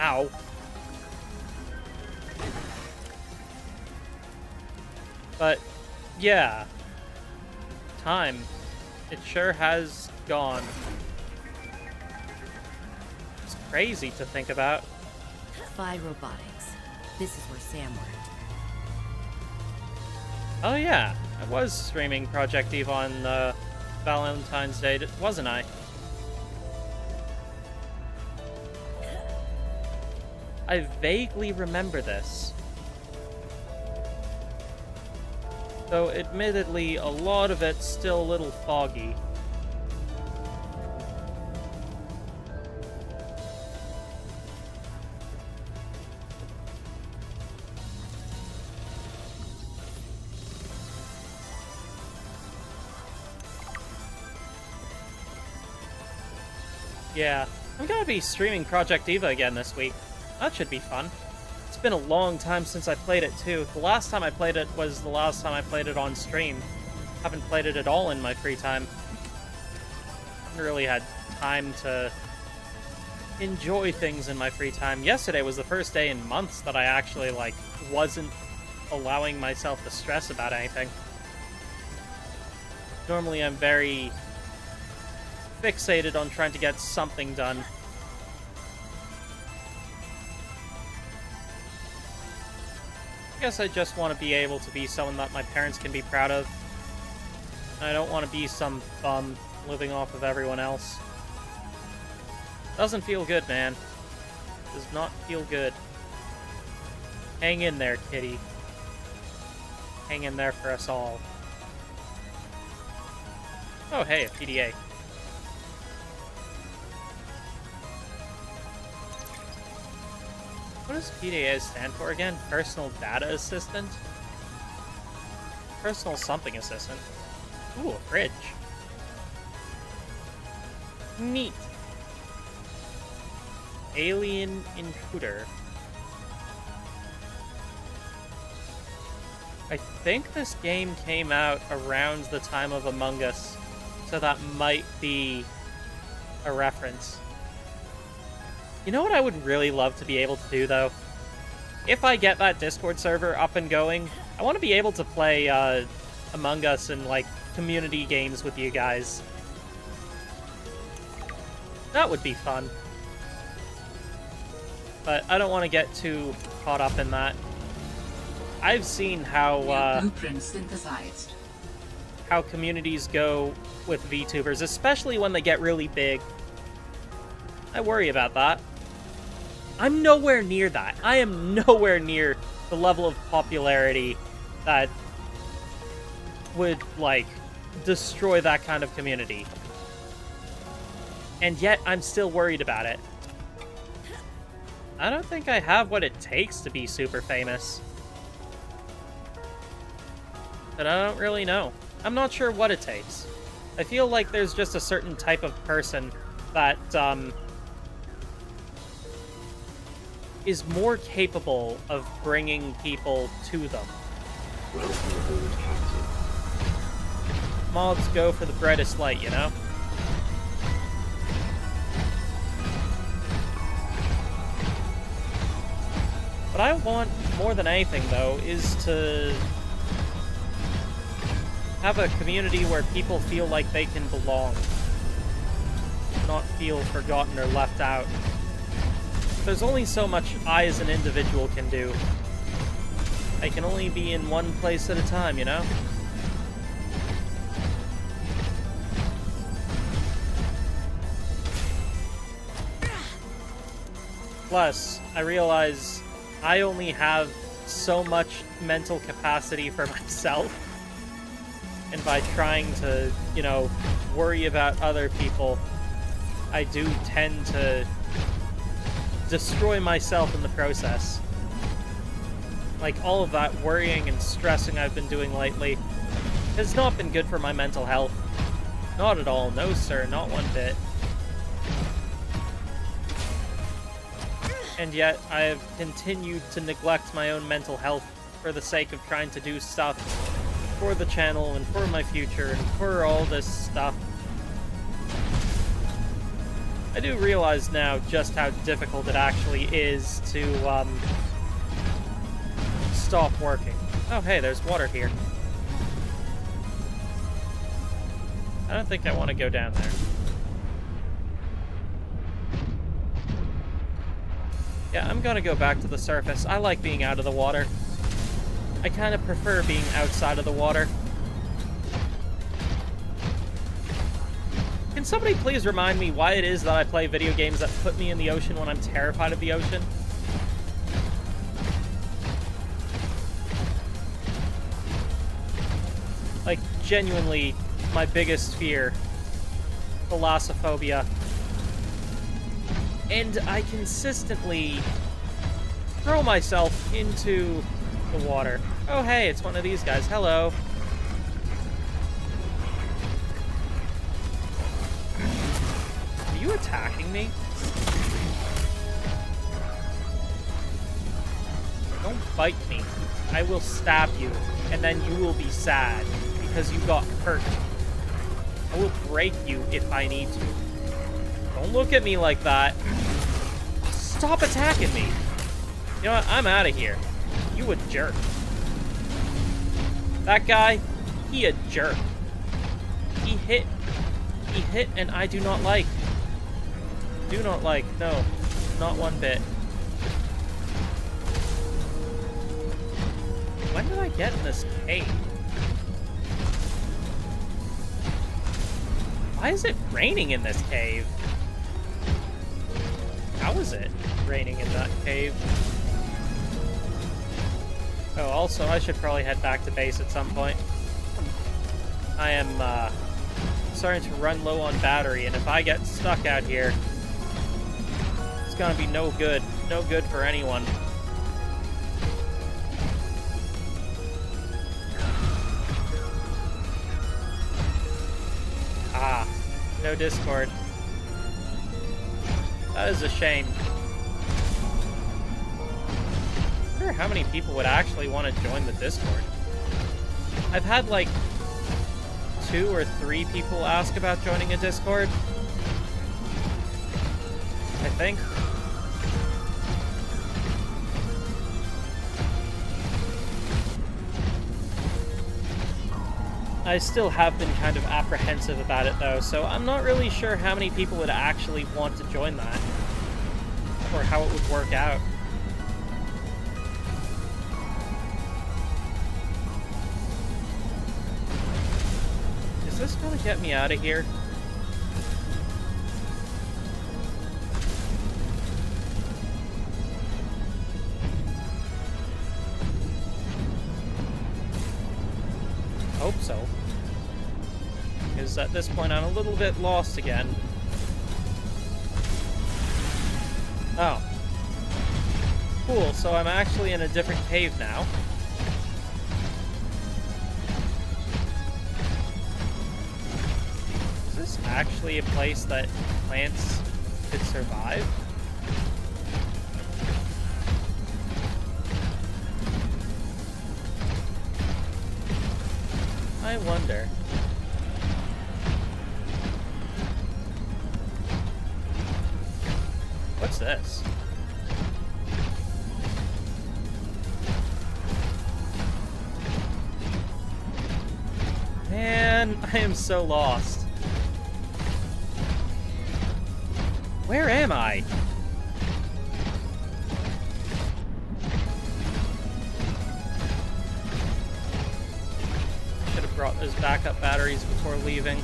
A: Ow. But, yeah. Time. It sure has gone. It's crazy to think about.
D: Phi Robotics. This is where Sam worked.
A: Oh yeah, I was streaming Project Eve on Valentine's Day, wasn't I? I vaguely remember this. Though, admittedly, a lot of it's still a little foggy. Yeah, I'm gonna be streaming Project Eva again this week. That should be fun. It's been a long time since I played it, too. The last time I played it was the last time I played it on stream. Haven't played it at all in my free time. Haven't really had time to enjoy things in my free time. Yesterday was the first day in months that I actually, like, wasn't allowing myself to stress about anything. Normally I'm very fixated on trying to get something done. I guess I just want to be able to be someone that my parents can be proud of. I don't want to be some bum living off of everyone else. Doesn't feel good, man. Does not feel good. Hang in there, kitty. Hang in there for us all. Oh, hey, a PDA. What does PDA stand for again? Personal Data Assistant? Personal something assistant. Ooh, a fridge. Neat. Alien Intruder. I think this game came out around the time of Among Us, so that might be a reference. You know what I would really love to be able to do, though? If I get that Discord server up and going, I want to be able to play Among Us and, like, community games with you guys. That would be fun. But I don't want to get too caught up in that. I've seen how
B: Blueprint synthesized.
A: how communities go with VTubers, especially when they get really big. I worry about that. I'm nowhere near that. I am nowhere near the level of popularity that would, like, destroy that kind of community. And yet, I'm still worried about it. I don't think I have what it takes to be super famous. But I don't really know. I'm not sure what it takes. I feel like there's just a certain type of person that, is more capable of bringing people to them.
E: Welcome aboard, Captain.
A: Mods go for the brightest light, you know? What I want more than anything, though, is to have a community where people feel like they can belong. Not feel forgotten or left out. There's only so much I as an individual can do. I can only be in one place at a time, you know? Plus, I realize I only have so much mental capacity for myself. And by trying to, you know, worry about other people, I do tend to destroy myself in the process. Like, all of that worrying and stressing I've been doing lately has not been good for my mental health. Not at all. No, sir. Not one bit. And yet, I have continued to neglect my own mental health for the sake of trying to do stuff for the channel and for my future and for all this stuff. I do realize now just how difficult it actually is to, stop working. Oh, hey, there's water here. I don't think I want to go down there. Yeah, I'm gonna go back to the surface. I like being out of the water. I kind of prefer being outside of the water. Can somebody please remind me why it is that I play video games that put me in the ocean when I'm terrified of the ocean? Like, genuinely, my biggest fear. Thalassophobia. And I consistently throw myself into the water. Oh, hey, it's one of these guys. Hello. Are you attacking me? Don't bite me. I will stab you, and then you will be sad because you got hurt. I will break you if I need to. Don't look at me like that. Stop attacking me. You know what? I'm out of here. You a jerk. That guy, he a jerk. He hit and I do not like. Do not like. No, not one bit. When did I get in this cave? Why is it raining in this cave? How is it raining in that cave? Oh, also, I should probably head back to base at some point. I am, starting to run low on battery, and if I get stuck out here, it's gonna be no good. No good for anyone. Ah, no Discord. That is a shame. I wonder how many people would actually want to join the Discord. I've had like 2 or 3 people ask about joining a Discord. I think. I still have been kind of apprehensive about it though, so I'm not really sure how many people would actually want to join that. Or how it would work out. Is this gonna get me out of here? Hope so. Because at this point I'm a little bit lost again. Oh. Cool, so I'm actually in a different cave now. Is this actually a place that plants could survive? I wonder. What's this? Man, I am so lost. Where am I? Should have brought those backup batteries before leaving.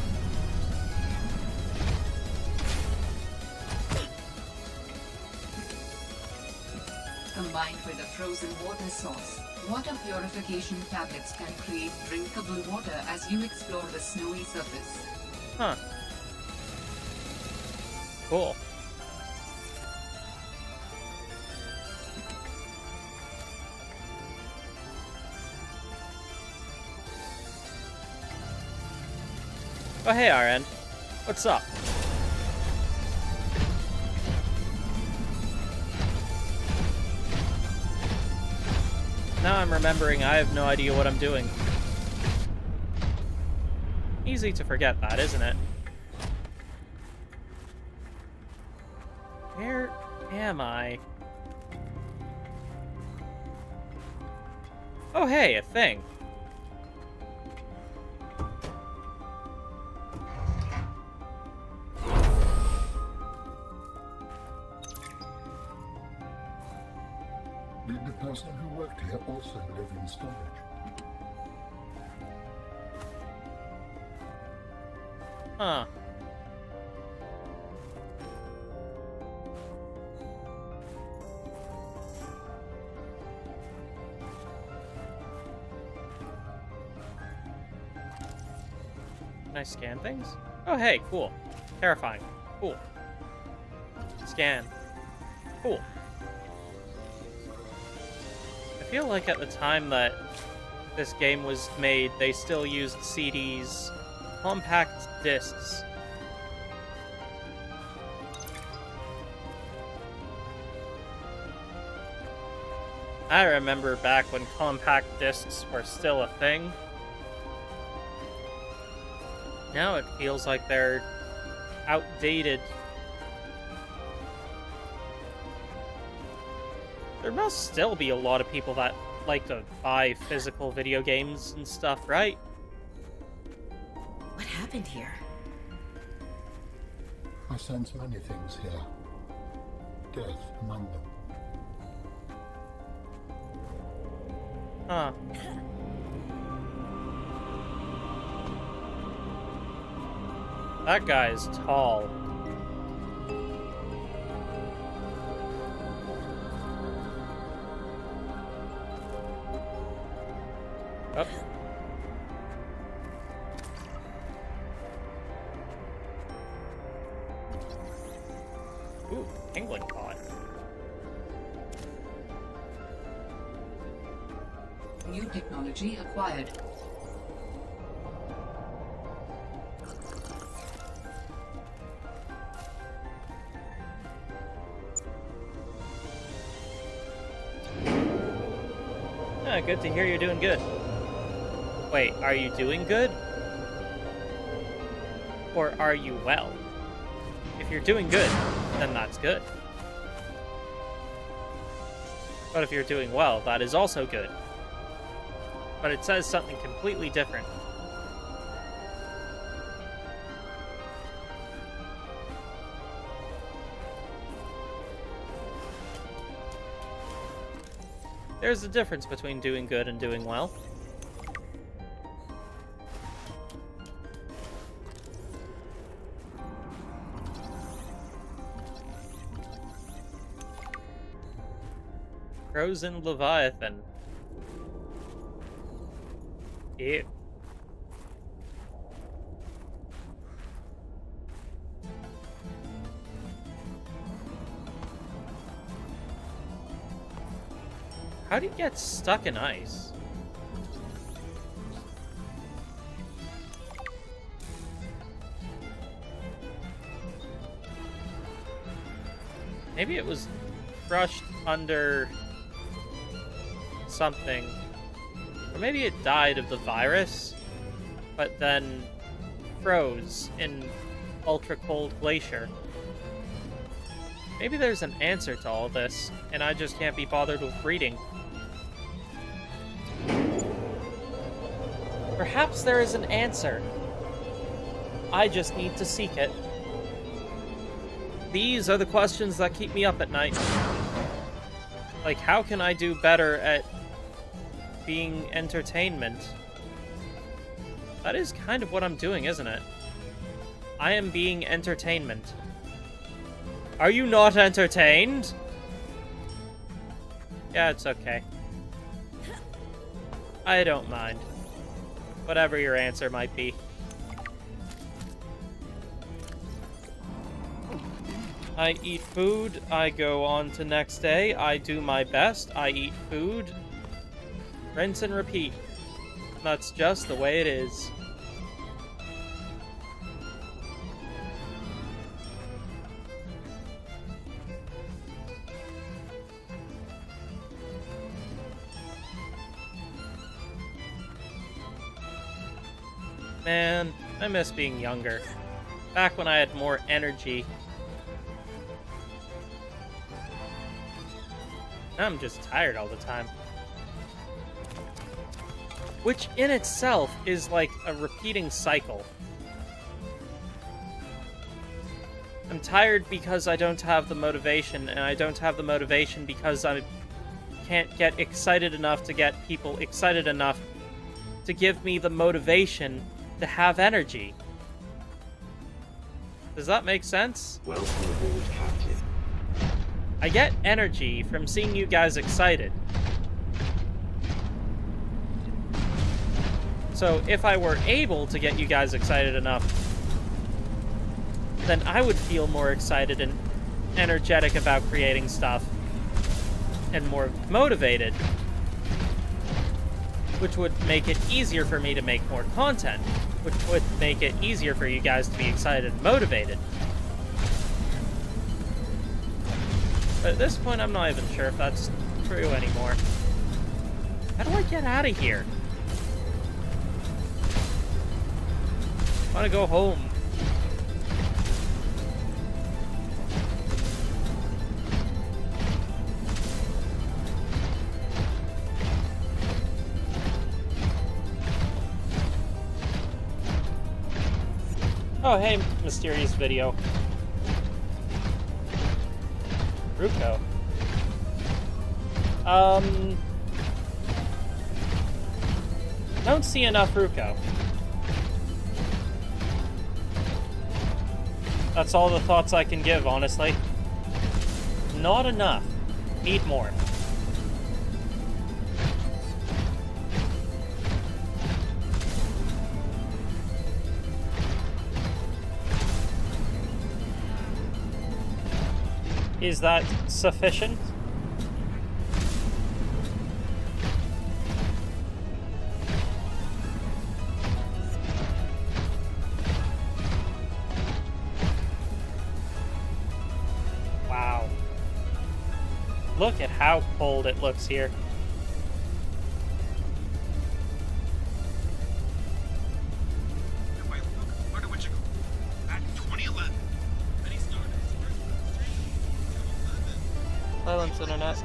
B: Combined with a frozen water source, water purification tablets can create drinkable water as you explore the snowy surface.
A: Huh. Cool. Oh, hey, RN. What's up? Now I'm remembering I have no idea what I'm doing. Easy to forget that, isn't it? Where am I? Oh, hey, a thing.
C: Did the person who worked here also live in storage?
A: Huh. Can I scan things? Oh, hey, cool. Terrifying. Cool. Scan. Cool. I feel like at the time that this game was made, they still used CDs, compact discs. I remember back when compact discs were still a thing. Now it feels like they're outdated. There must still be a lot of people that like to buy physical video games and stuff, right?
D: What happened here?
C: I sense many things here. Death among them.
A: Huh. That guy's tall. Up. Ooh, penguin pot.
B: New technology acquired.
A: Ah, good to hear you're doing good. Wait, are you doing good? Or are you well? If you're doing good, then that's good. But if you're doing well, that is also good. But it says something completely different. There's a difference between doing good and doing well. Frozen Leviathan. Ew. How do you get stuck in ice? Maybe it was crushed under something. Or maybe it died of the virus, but then froze in ultra-cold glacier. Maybe there's an answer to all this, and I just can't be bothered with reading. Perhaps there is an answer. I just need to seek it. These are the questions that keep me up at night. Like, how can I do better at being entertainment? That is kind of what I'm doing, isn't it? I am being entertainment. Are you not entertained? Yeah, it's okay. I don't mind. Whatever your answer might be. I eat food, I go on to next day, I do my best, I eat food, rinse and repeat. That's just the way it is. Man, I miss being younger. Back when I had more energy. Now I'm just tired all the time. Which in itself is like a repeating cycle. I'm tired because I don't have the motivation, and I don't have the motivation because I can't get excited enough to get people excited enough to give me the motivation to have energy. Does that make sense?
E: Welcome aboard, Captain.
A: I get energy from seeing you guys excited. So if I were able to get you guys excited enough, then I would feel more excited and energetic about creating stuff and more motivated, which would make it easier for me to make more content, which would make it easier for you guys to be excited and motivated. But at this point, I'm not even sure if that's true anymore. How do I get out of here? I want to go home. Oh, hey, mysterious video. Ruko. Don't see enough Ruko. That's all the thoughts I can give, honestly. Not enough. Need more. Is that sufficient? Wow. Look at how cold it looks here. Silence, internet.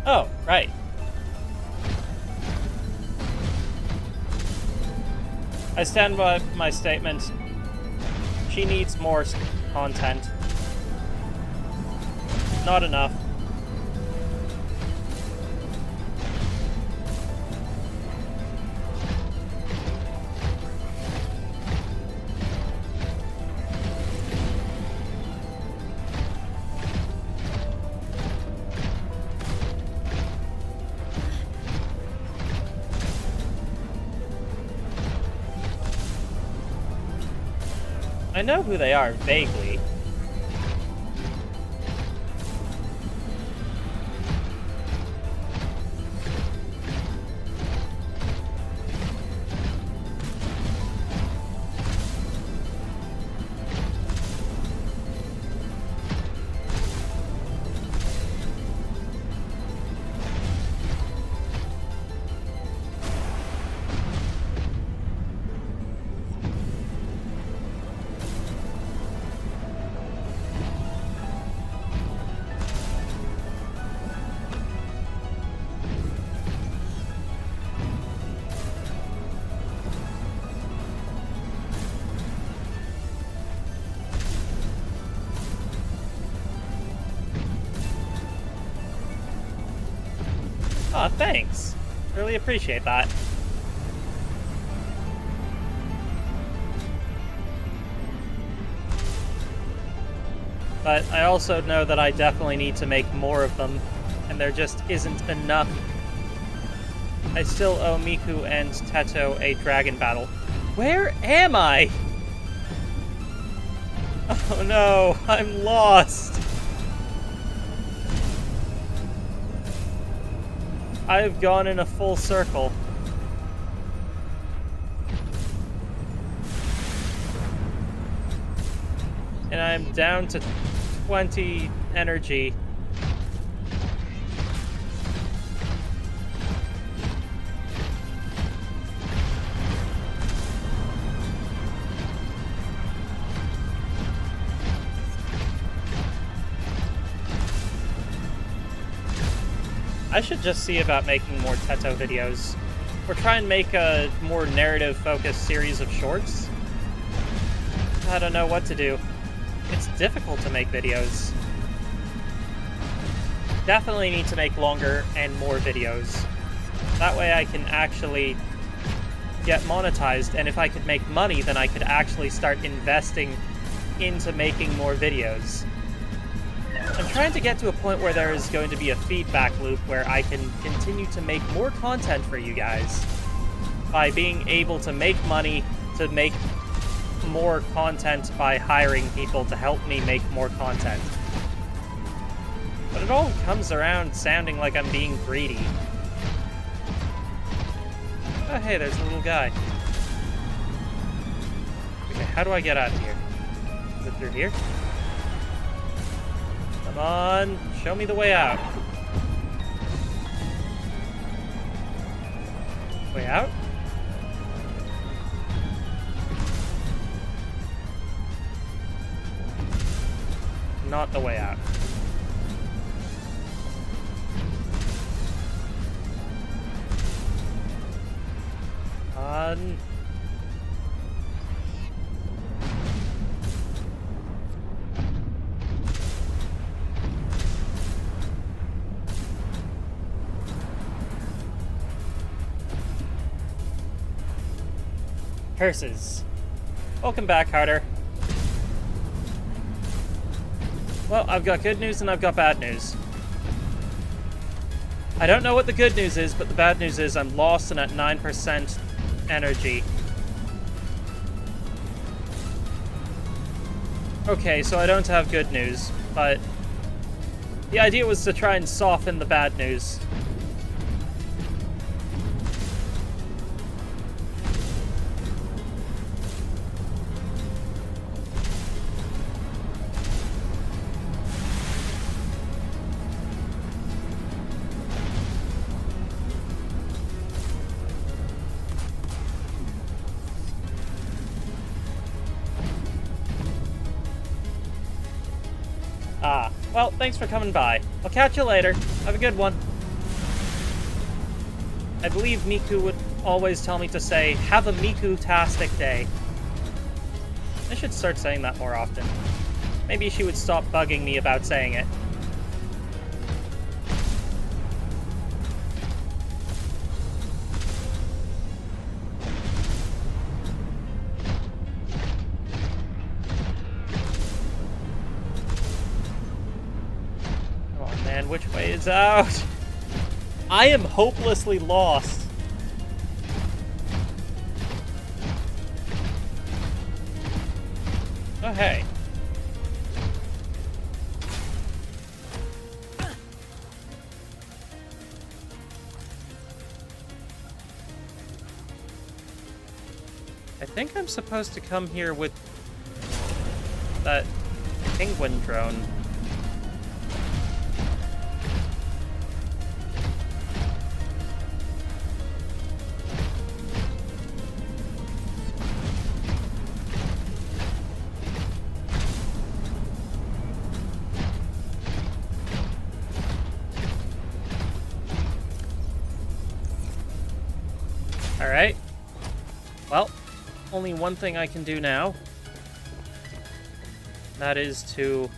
A: Oh, right. I stand by my statement. She needs more content. Not enough. I know who they are, vaguely. Aw, thanks. Really appreciate that. But I also know that I definitely need to make more of them, and there just isn't enough. I still owe Miku and Teto a dragon battle. Where am I? Oh no, I'm lost. I've gone in a full circle. And I'm down to 20 energy. I should just see about making more Teto videos. Or try and make a more narrative-focused series of shorts. I don't know what to do. It's difficult to make videos. Definitely need to make longer and more videos. That way I can actually get monetized, and if I could make money, then I could actually start investing into making more videos. I'm trying to get to a point where there is going to be a feedback loop where I can continue to make more content for you guys by being able to make money to make more content by hiring people to help me make more content. But it all comes around sounding like I'm being greedy. Oh hey, there's a little guy. Okay, how do I get out of here? Is it through here? Come on, show me the way out. Way out? Not the way out. Curses. Welcome back, Harder. Well, I've got good news and I've got bad news. I don't know what the good news is, but the bad news is I'm lost and at 9% energy. Okay, so I don't have good news, but the idea was to try and soften the bad news. Ah, well, thanks for coming by. I'll catch you later. Have a good one. I believe Miku would always tell me to say, have a Miku-tastic day. I should start saying that more often. Maybe she would stop bugging me about saying it. Which way is out? I am hopelessly lost. Oh, hey. I think I'm supposed to come here with that penguin drone. Alright. Well, only one thing I can do now. That is to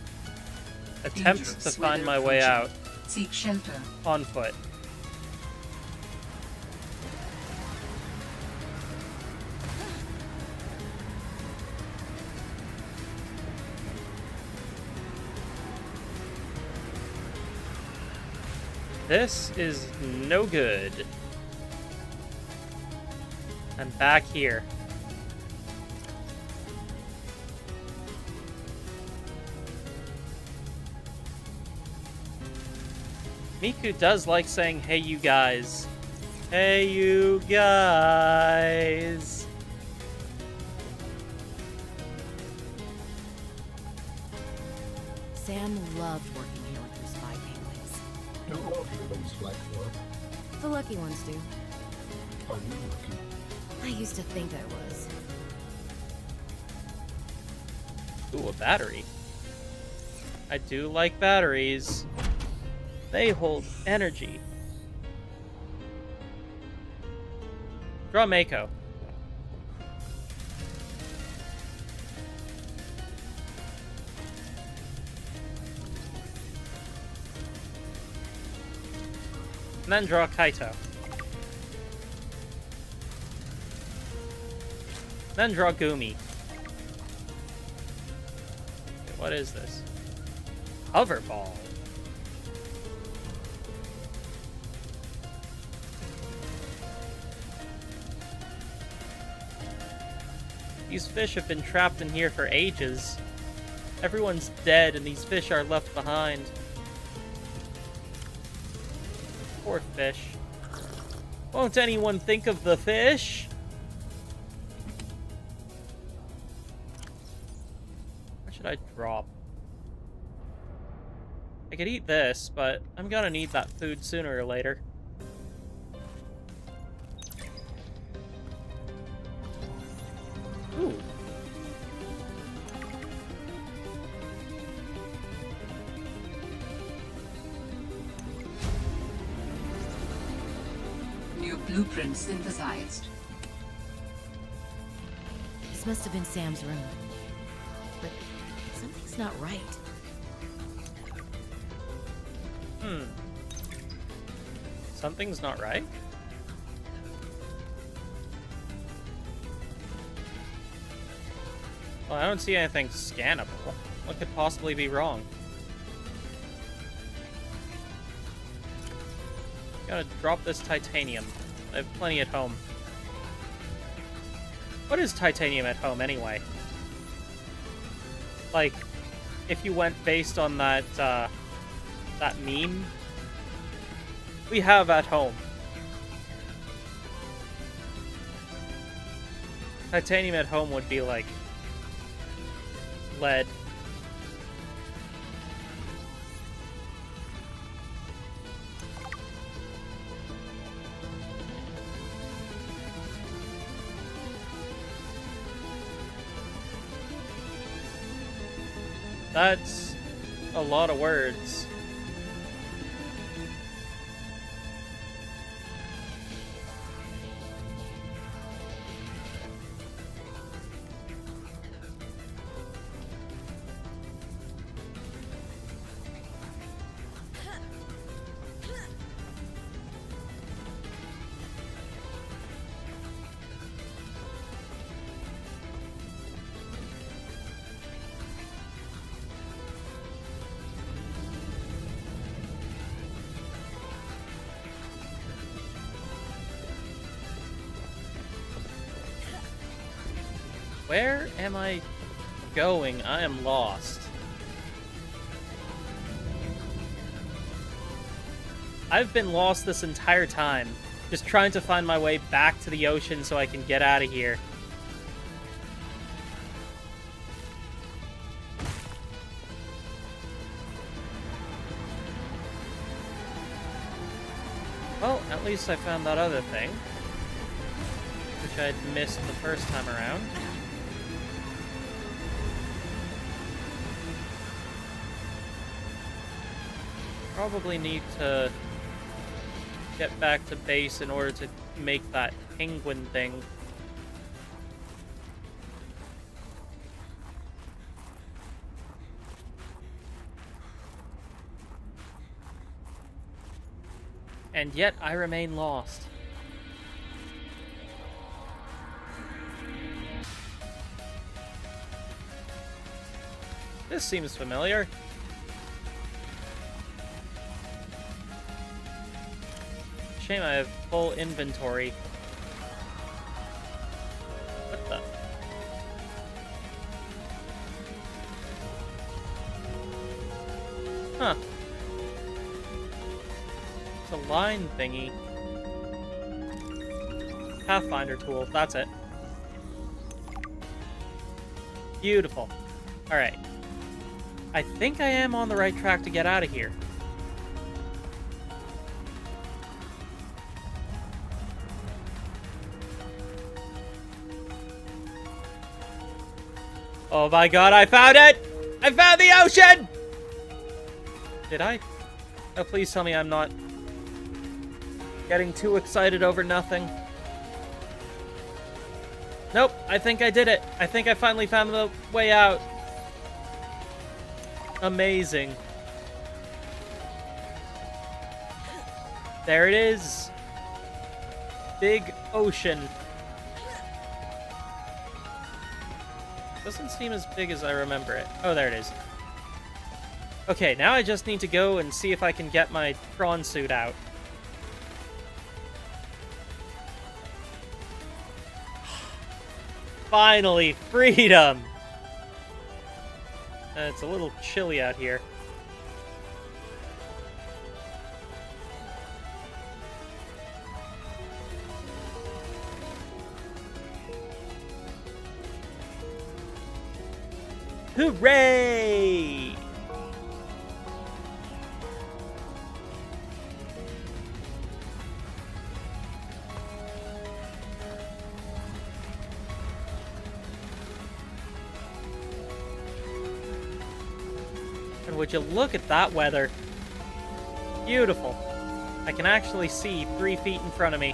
A: attempt to find my way out.
B: Seek shelter.
A: On foot. This is no good. I'm back here. Miku does like saying, hey you guys. Hey you guys.
D: Sam loved working here with those spy penguins.
C: Do all humans like work?
D: The lucky ones do.
C: Are you lucky?
D: I used to think I was.
A: Ooh, a battery. I do like batteries. They hold energy. Draw Mako. And then draw Kaito. Then draw Gumi. Okay, what is this? Hoverball. These fish have been trapped in here for ages. Everyone's dead and these fish are left behind. Poor fish. Won't anyone think of the fish? What should I drop? I could eat this, but I'm gonna need that food sooner or later. Ooh.
B: New blueprint synthesized.
D: This must have been Sam's room. But something's not right.
A: Something's not right? Well, I don't see anything scannable. What could possibly be wrong? Gotta drop this titanium. I have plenty at home. What is titanium at home, anyway? Like, if you went based on that, that meme, we have at home. Titanium at home would be like lead. That's a lot of words. Where am I going? I am lost. I've been lost this entire time, just trying to find my way back to the ocean so I can get out of here. Well, at least I found that other thing, which I'd missed the first time around. Probably need to get back to base in order to make that penguin thing. And yet I remain lost. This seems familiar. Shame I have full inventory. What the? Huh. It's a line thingy. Pathfinder tool, that's it. Beautiful. Alright. I think I am on the right track to get out of here. Oh my god, I found it! I found the ocean! Did I? Oh, please tell me I'm not getting too excited over nothing. Nope, I think I did it. I think I finally found the way out. Amazing. There it is. Big ocean. Doesn't seem as big as I remember it. Oh, there it is. Okay, now I just need to go and see if I can get my prawn suit out. Finally, freedom! It's a little chilly out here. Hooray! And would you look at that weather? Beautiful. I can actually see 3 feet in front of me.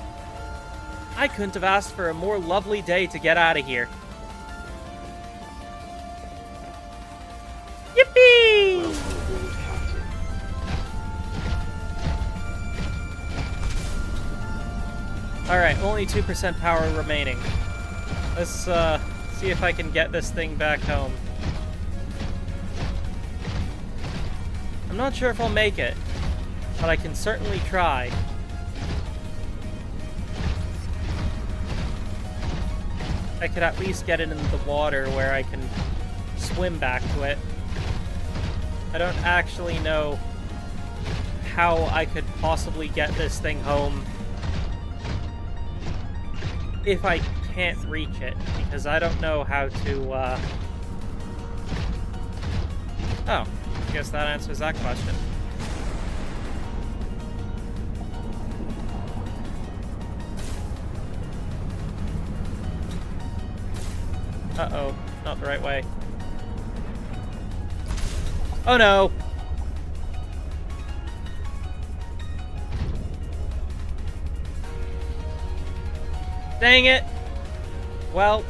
A: I couldn't have asked for a more lovely day to get out of here. Yippee!
E: Welcome aboard, Captain.
A: Alright, only 2% power remaining. Let's see if I can get this thing back home. I'm not sure if I'll make it, but I can certainly try. I could at least get it into the water where I can swim back to it. I don't actually know how I could possibly get this thing home if I can't reach it, because I don't know how to, Oh, I guess that answers that question. Uh-oh, not the right way. Oh no! Dang it! Well,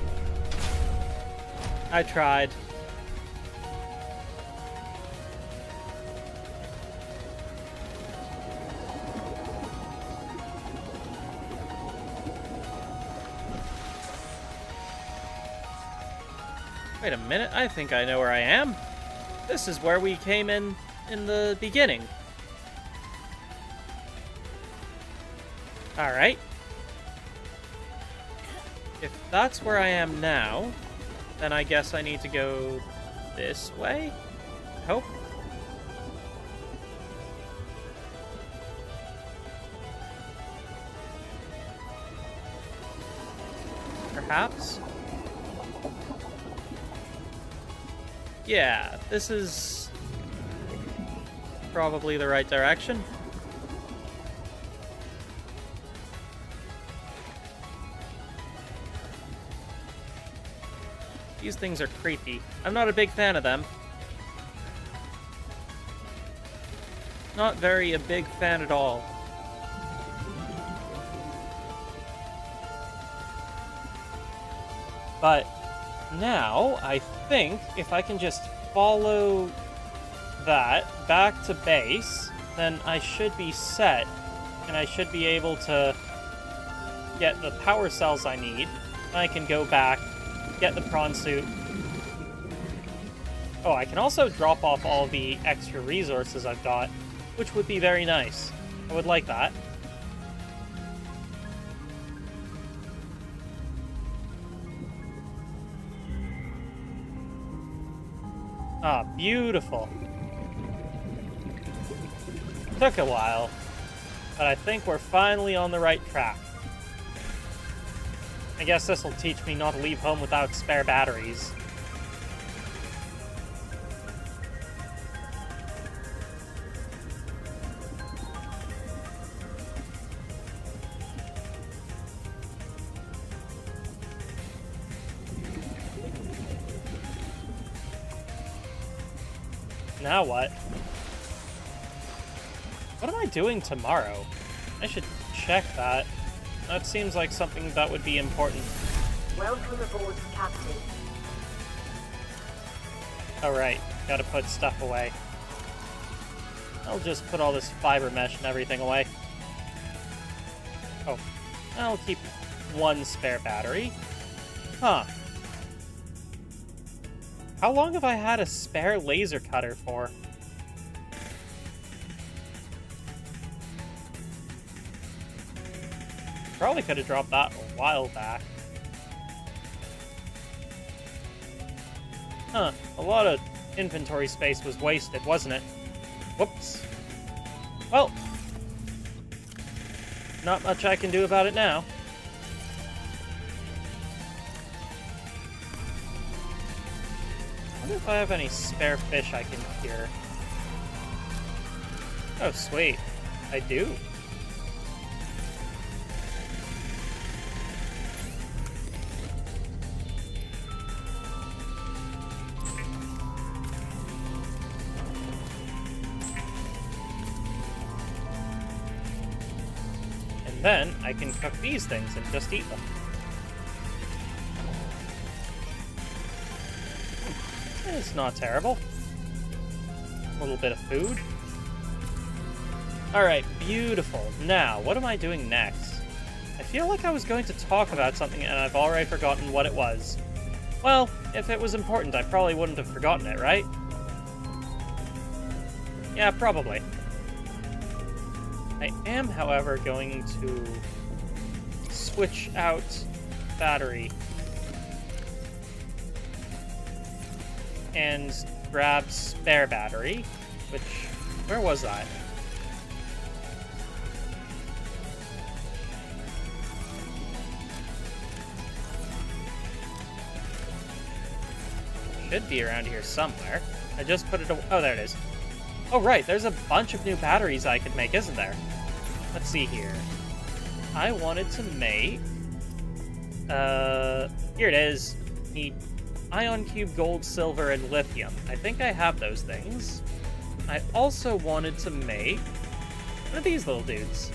A: I tried. Wait a minute, I think I know where I am. This is where we came in the beginning. Alright. If that's where I am now, then I guess I need to go this way? I hope. Perhaps? Yeah, this is probably the right direction. These things are creepy. I'm not a big fan of them. Not very a big fan at all. But now, I think if I can just follow that back to base, then I should be set. And I should be able to get the power cells I need. I can go back, get the prawn suit. Oh, I can also drop off all the extra resources I've got, which would be very nice. I would like that. Ah, beautiful. Took a while, but I think we're finally on the right track. I guess this will teach me not to leave home without spare batteries. Now what? What am I doing tomorrow? I should check that. That seems like something that would be important.
F: Welcome aboard, Captain.
A: Alright, gotta put stuff away. I'll just put all this fiber mesh and everything away. Oh, I'll keep one spare battery. Huh. How long have I had a spare laser cutter for? Probably could have dropped that a while back. Huh, a lot of inventory space was wasted, wasn't it? Whoops. Well, not much I can do about it now. I wonder if I have any spare fish I can cure. Oh, sweet. I do. And then I can cook these things and just eat them. It's not terrible. A little bit of food. Alright, beautiful. Now, what am I doing next? I feel like I was going to talk about something and I've already forgotten what it was. Well, if it was important, I probably wouldn't have forgotten it, right? Yeah, probably. I am, however, going to switch out battery and grab spare battery, which, where was that? Should be around here somewhere. I just put it away. Oh, there it is. Oh, right, there's a bunch of new batteries I could make, isn't there? Let's see here. I wanted to make... here it is. Need ion cube, gold, silver, and lithium. I think I have those things. I also wanted to make... What are these little dudes?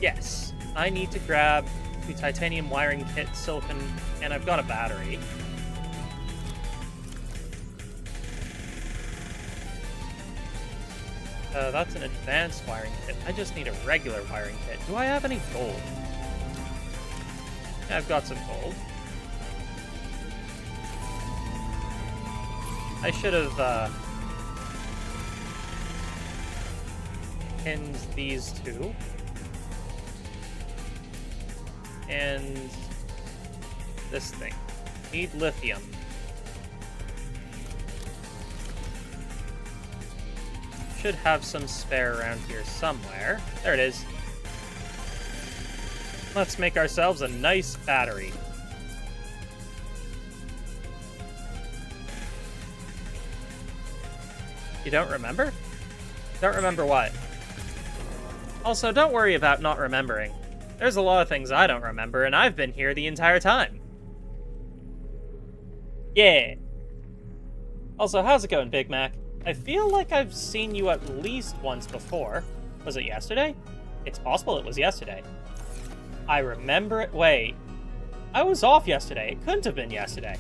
A: Yes. I need to grab the titanium wiring kit, silicon, and I've got a battery. That's an advanced wiring kit. I just need a regular wiring kit. Do I have any gold? Yeah, I've got some gold. I should have, pinned these two. And this thing. Need lithium. Should have some spare around here somewhere. There it is. Let's make ourselves a nice battery. You don't remember? Don't remember what? Also, don't worry about not remembering. There's a lot of things I don't remember, and I've been here the entire time. Yeah. Also, how's it going, Big Mac? I feel like I've seen you at least once before. Was it yesterday? It's possible it was yesterday. I remember it. Wait. I was off yesterday. It couldn't have been yesterday.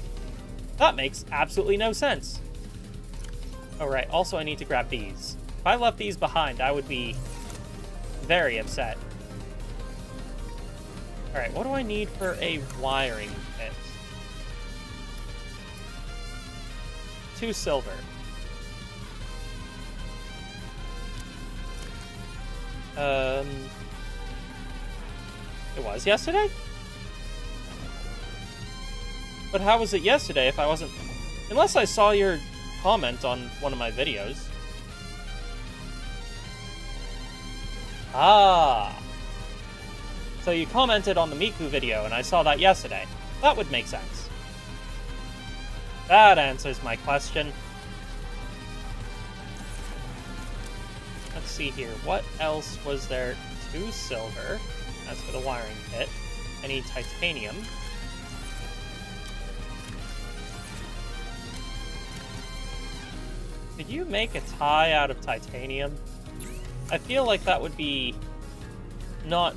A: That makes absolutely no sense. Oh, right. Also, I need to grab these. If I left these behind, I would be very upset. Alright, what do I need for a wiring kit? 2 silver. It was yesterday? But how was it yesterday if I wasn't... Unless I saw your comment on one of my videos. Ah. So you commented on the Miku video, and I saw that yesterday. That would make sense. That answers my question. Let's see here. What else was there? 2 silver. That's for the wiring kit. I need titanium. Could you make a tie out of titanium? I feel like that would be not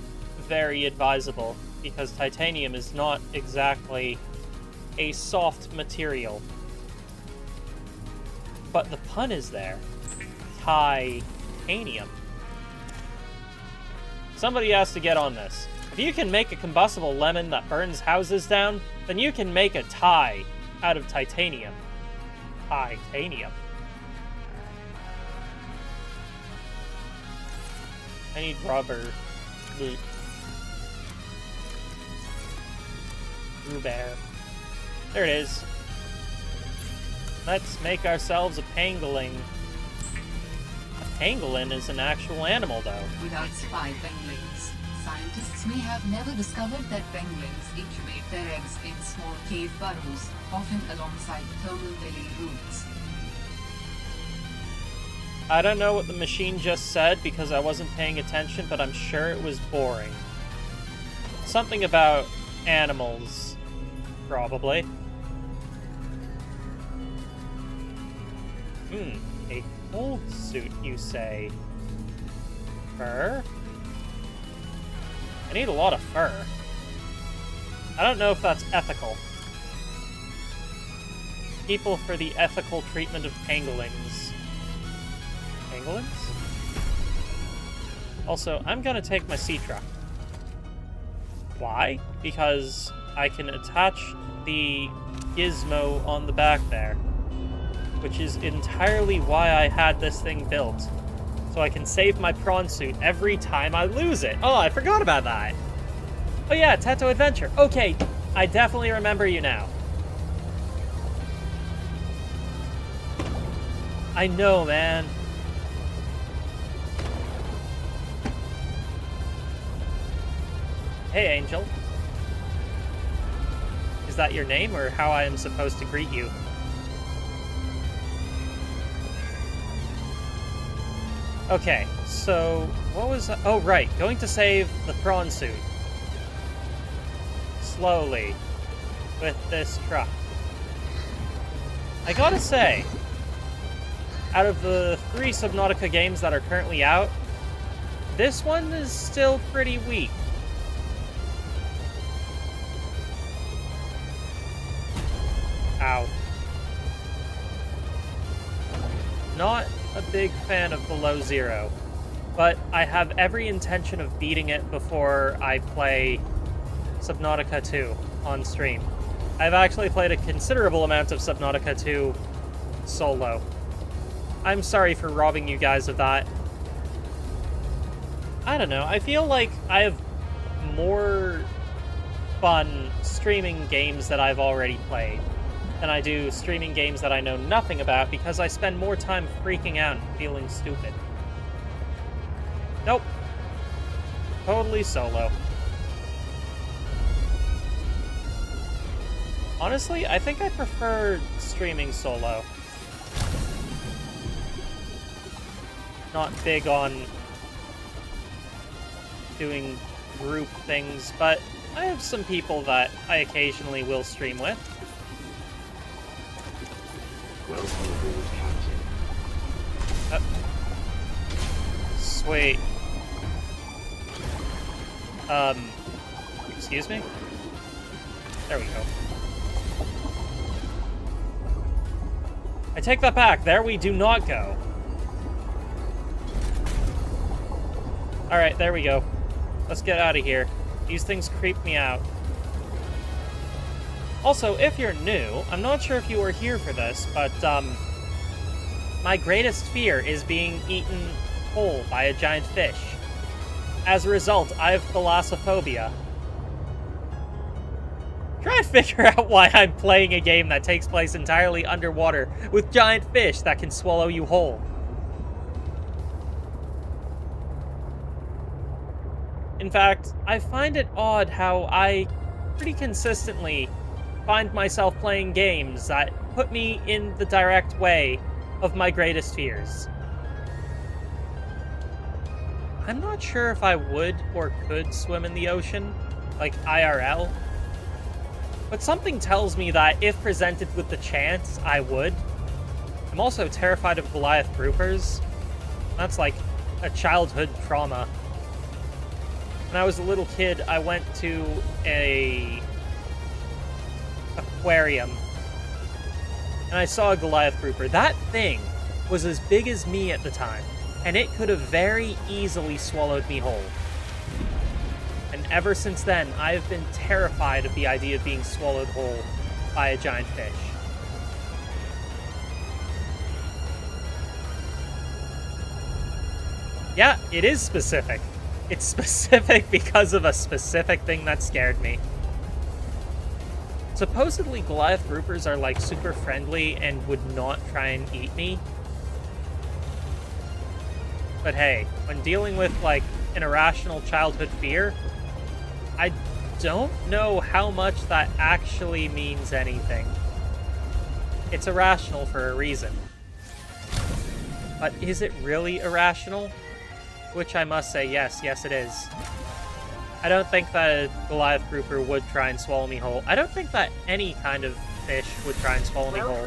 A: very advisable, because titanium is not exactly a soft material. But the pun is there. Titanium. Somebody has to get on this. If you can make a combustible lemon that burns houses down, then you can make a tie out of titanium. Titanium. I need rubber. Rhubarb. There it is. Let's make ourselves a pangolin. A pangolin is an actual animal, though.
B: Without spy penguins, scientists may have never discovered that penguins incubate their eggs in small cave burrows, often alongside thermal valley routes.
A: I don't know what the machine just said because I wasn't paying attention, but I'm sure it was boring. Something about animals, probably. A cold suit, you say? Fur? I need a lot of fur. I don't know if that's ethical. People for the ethical treatment of pangolins. Pangolins? Also, I'm gonna take my sea truck. Why? Because I can attach the gizmo on the back there, which is entirely why I had this thing built. So I can save my prawn suit every time I lose it. Oh, I forgot about that. Oh yeah, Teto Adventure. Okay, I definitely remember you now. I know, man. Hey, Angel. Is that your name, or how I am supposed to greet you? Okay, so what was... Oh, right. Going to save the prawn suit. Slowly. With this truck. I gotta say, out of the 3 Subnautica games that are currently out, this one is still pretty weak. Ow. Not a big fan of Below Zero, but I have every intention of beating it before I play Subnautica 2 on stream. I've actually played a considerable amount of Subnautica 2 solo. I'm sorry for robbing you guys of that. I don't know, I feel like I have more fun streaming games that I've already played than I do streaming games that I know nothing about, because I spend more time freaking out and feeling stupid. Nope. Totally solo. Honestly, I think I prefer streaming solo. Not big on doing group things, but I have some people that I occasionally will stream with.
E: Welcome aboard, Captain.
A: Sweet. Excuse me? There we go. I take that back. There we do not go. Alright, there we go. Let's get out of here. These things creep me out. Also, if you're new, I'm not sure if you were here for this, but, my greatest fear is being eaten whole by a giant fish. As a result, I have thalassophobia. Try to figure out why I'm playing a game that takes place entirely underwater with giant fish that can swallow you whole. In fact, I find it odd how I pretty consistently find myself playing games that put me in the direct way of my greatest fears. I'm not sure if I would or could swim in the ocean, like IRL, but something tells me that if presented with the chance, I would. I'm also terrified of Goliath groupers. That's like a childhood trauma. when I was a little kid, I went to a aquarium, and I saw a Goliath grouper. That thing was as big as me at the time, and it could have very easily swallowed me whole. And ever since then, I've been terrified of the idea of being swallowed whole by a giant fish. Yeah, it is specific. It's specific because of a specific thing that scared me. Supposedly, Goliath groupers are, like, super friendly and would not try and eat me. But hey, when dealing with, like, an irrational childhood fear, I don't know how much that actually means anything. It's irrational for a reason. But is it really irrational? Which I must say, yes, it is. I don't think that a Goliath grouper would try and swallow me whole. I don't think that any kind of fish would try and swallow me whole.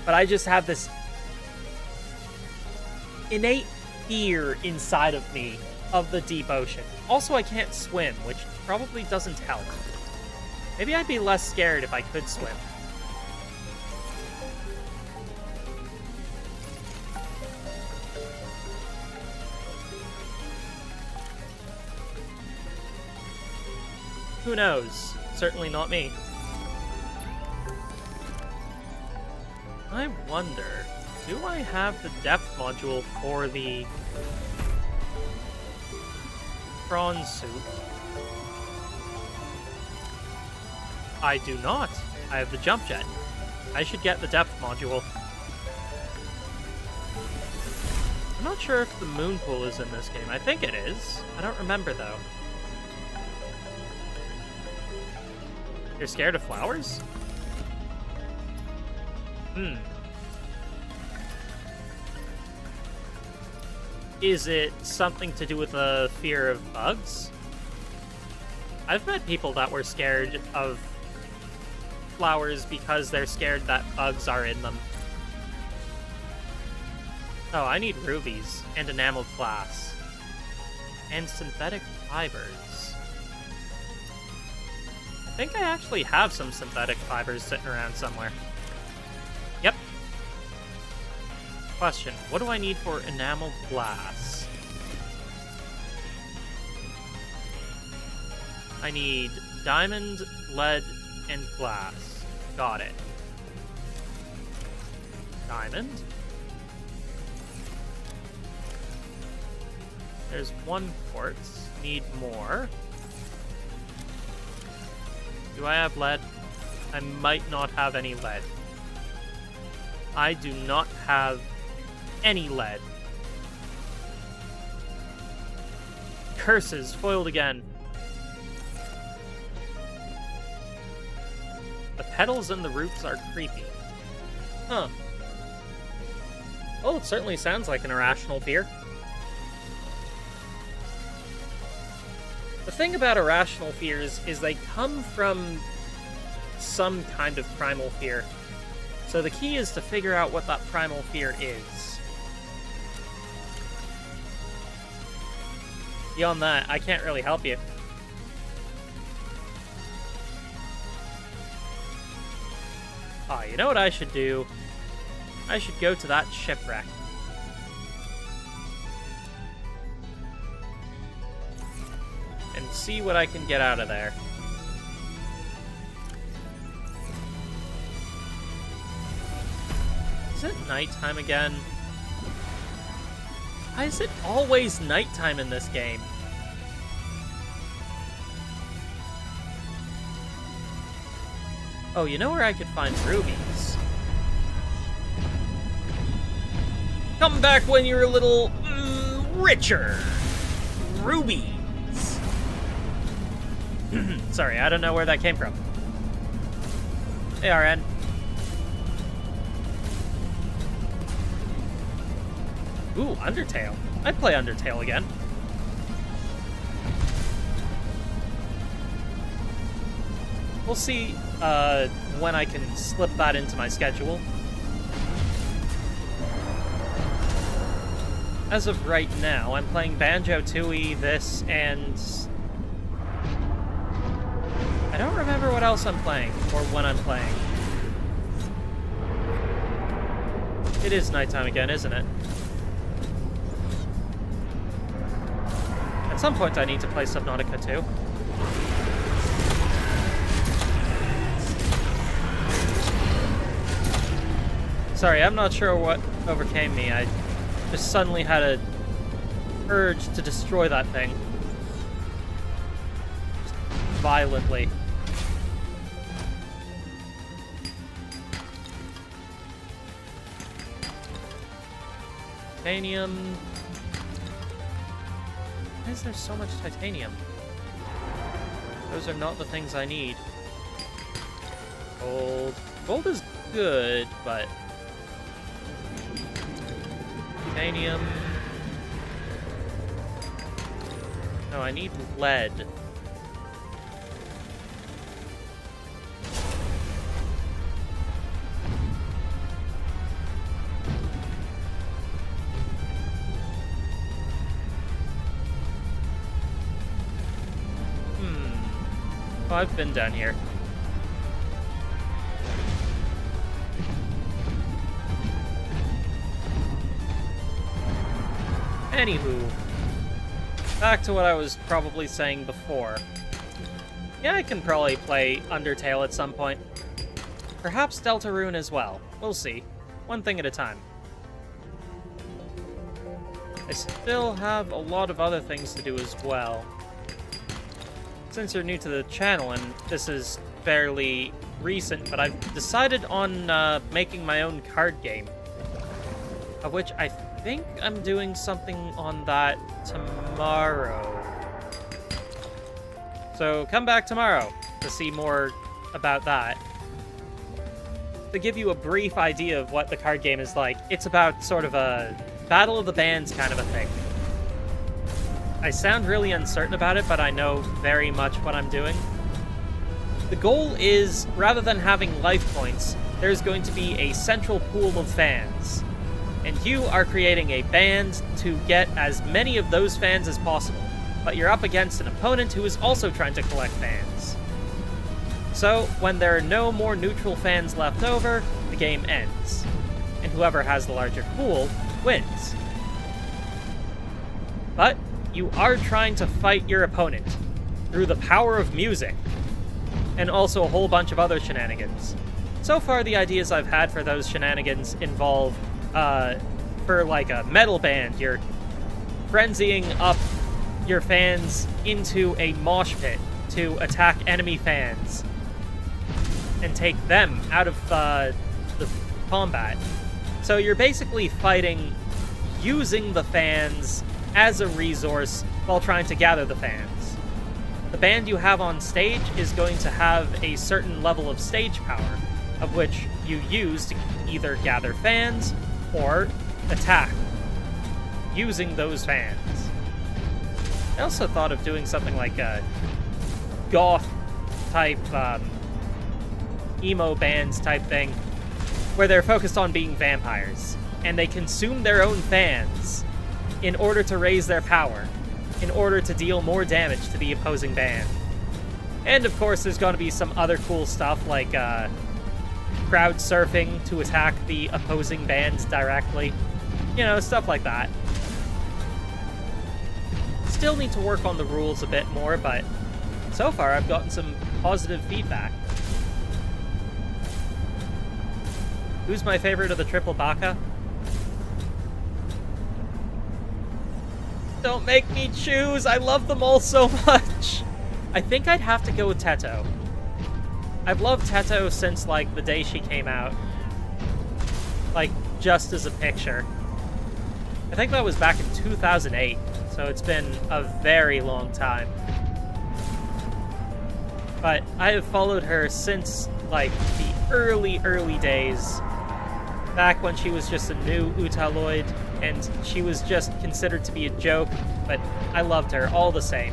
A: But I just have this innate fear inside of me of the deep ocean. Also, I can't swim, which probably doesn't help. Maybe I'd be less scared if I could swim. Who knows? Certainly not me. I wonder, do I have the depth module for the prawn suit? I do not. I have the jump jet. I should get the depth module. I'm not sure if the moon pool is in this game. I think it is. I don't remember, though. You're scared of flowers? Is it something to do with a fear of bugs? I've met people that were scared of flowers because they're scared that bugs are in them. Oh, I need rubies and enameled glass. And synthetic fibers. I think I actually have some synthetic fibers sitting around somewhere. Yep. Question, what do I need for enameled glass? I need diamond, lead, and glass. Got it. Diamond. There's one quartz. Need more. Do I have lead? I might not have any lead. I do not have any lead. Curses, foiled again. The petals and the roots are creepy. Huh. Well, it certainly sounds like an irrational fear. The thing about irrational fears is they come from some kind of primal fear. So the key is to figure out what that primal fear is. Beyond that, I can't really help you. Ah, you know what I should do? I should go to that shipwreck. And see what I can get out of there. Is it nighttime again? Why is it always nighttime in this game? Oh, you know where I could find rubies? Come back when you're a little richer. Rubies. Sorry, I don't know where that came from. Hey, RN. Ooh, Undertale. I'd play Undertale again. We'll see when I can slip that into my schedule. as of right now, I'm playing Banjo-Tooie, this, and... I don't remember what else I'm playing, or when I'm playing. It is nighttime again, isn't it? At some point I need to play Subnautica too. Sorry, I'm not sure what overcame me. I just suddenly had a urge to destroy that thing. Just violently. Titanium. Why is there so much titanium? Those are not the things I need. Gold. Gold is good, but... Titanium. No, I need lead. Oh, I've been down here. Anywho, back to what I was probably saying before. Yeah, I can probably play Undertale at some point. Perhaps Deltarune as well. We'll see. One thing at a time. I still have a lot of other things to do as well. Since you're new to the channel, and this is fairly recent, but I've decided on making my own card game. Of which I think I'm doing something on that tomorrow. So come back tomorrow to see more about that. To give you a brief idea of what the card game is like, it's about sort of a Battle of the Bands kind of a thing. I sound really uncertain about it, but I know very much what I'm doing. The goal is, rather than having life points, there's going to be a central pool of fans. And you are creating a band to get as many of those fans as possible. But you're up against an opponent who is also trying to collect fans. So, when there are no more neutral fans left over, the game ends. And whoever has the larger pool wins. But you are trying to fight your opponent through the power of music, and also a whole bunch of other shenanigans. So far, the ideas I've had for those shenanigans involve, for like a metal band, you're frenzying up your fans into a mosh pit to attack enemy fans and take them out of the combat. So you're basically fighting using the fans as a resource while trying to gather the fans. The band you have on stage is going to have a certain level of stage power, of which you use to either gather fans or attack using those fans. I also thought of doing something like a goth type, emo bands type thing, where they're focused on being vampires, and they consume their own fans in order to raise their power, in order to deal more damage to the opposing band. And of course, there's going to be some other cool stuff like crowd surfing to attack the opposing bands directly. You know, stuff like that. Still need to work on the rules a bit more, but so far I've gotten some positive feedback. Who's my favorite of the triple baka? Don't make me choose! I love them all so much! I think I'd have to go with Teto. I've loved Teto since, like, the day she came out. Like, just as a picture. I think that was back in 2008, so it's been a very long time. But I have followed her since, like, the early days. Back when she was just a new Utaloid, and she was just considered to be a joke, but I loved her all the same.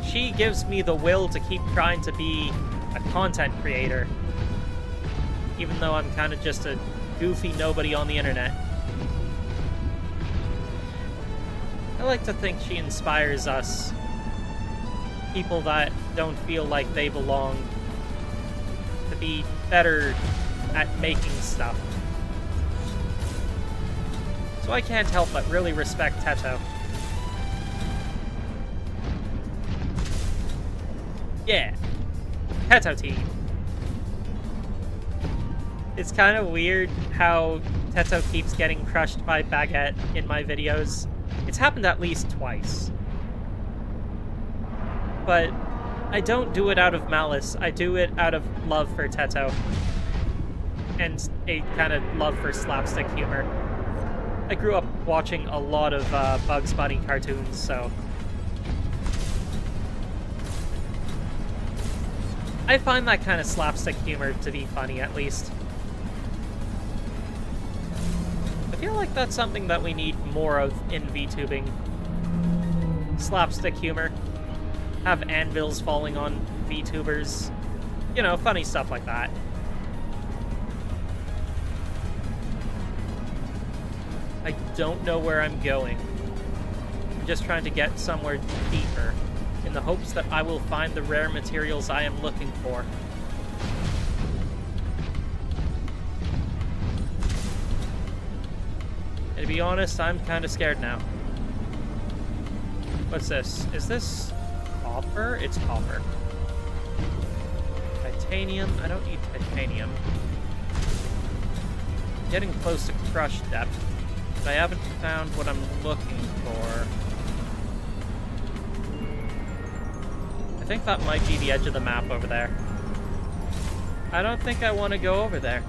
A: She gives me the will to keep trying to be a content creator, even though I'm kind of just a goofy nobody on the internet. I like to think she inspires us, people that don't feel like they belong, to be better at making stuff. So I can't help but really respect Teto. Yeah, Teto team. It's kind of weird how Teto keeps getting crushed by Baguette in my videos. It's happened at least twice. But I don't do it out of malice. I do it out of love for Teto. And a kind of love for slapstick humor. I grew up watching a lot of Bugs Bunny cartoons, so... I find that kind of slapstick humor to be funny, at least. I feel like that's something that we need more of in VTubing. Slapstick humor. Have anvils falling on VTubers. You know, funny stuff like that. I don't know where I'm going. I'm just trying to get somewhere deeper, in the hopes that I will find the rare materials I am looking for. And to be honest, I'm kind of scared now. What's this? Is this copper? It's copper. Titanium? I don't need titanium. Getting close to crush depth, but I haven't found what I'm looking for. I think that might be the edge of the map over there. I don't think I want to go over there.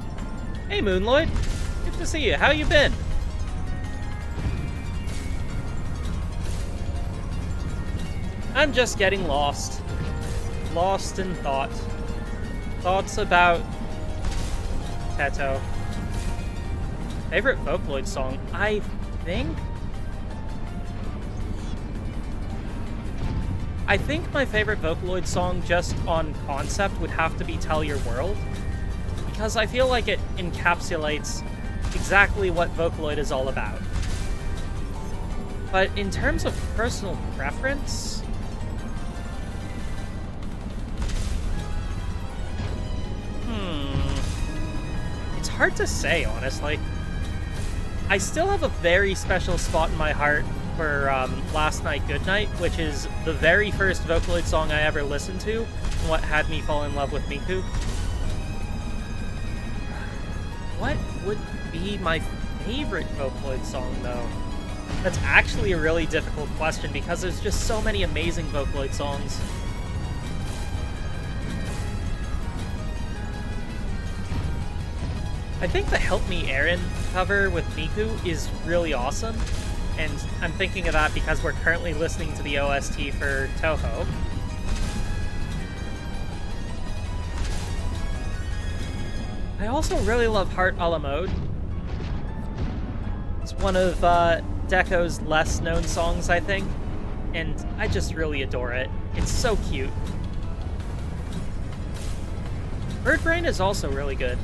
A: Hey, Moonloid! Good to see you. How you been? I'm just getting lost. Lost in thought. Thoughts about Teto. Favorite Vocaloid song? I think my favorite Vocaloid song just on concept would have to be Tell Your World, because I feel like it encapsulates exactly what Vocaloid is all about. But in terms of personal preference... It's hard to say, honestly. I still have a very special spot in my heart for Last Night Goodnight, which is the very first Vocaloid song I ever listened to, and what had me fall in love with Miku. What would be my favorite Vocaloid song, though? That's actually a really difficult question, because there's just so many amazing Vocaloid songs. I think the Help Me Aaron cover with Miku is really awesome, and I'm thinking of that because we're currently listening to the OST for Toho. I also really love Heart a la Mode. It's one of Deco's less known songs, I think, and I just really adore it. It's so cute. Bird Brain is also really good.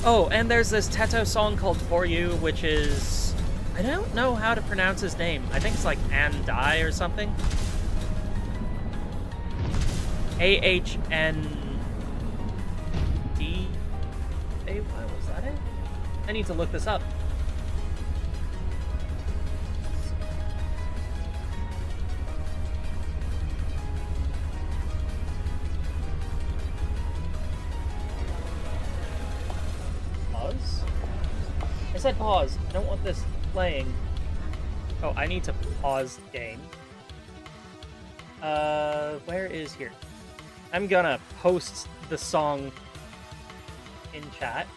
A: Oh, and there's this Teto song called For You, which is... I don't know how to pronounce his name. I think it's like Andai or something. A-H-N-D-A-Y, was that it? I need to look this up. I said pause. I don't want this playing. Oh, I need to pause the game. Where is here? I'm gonna post the song in chat.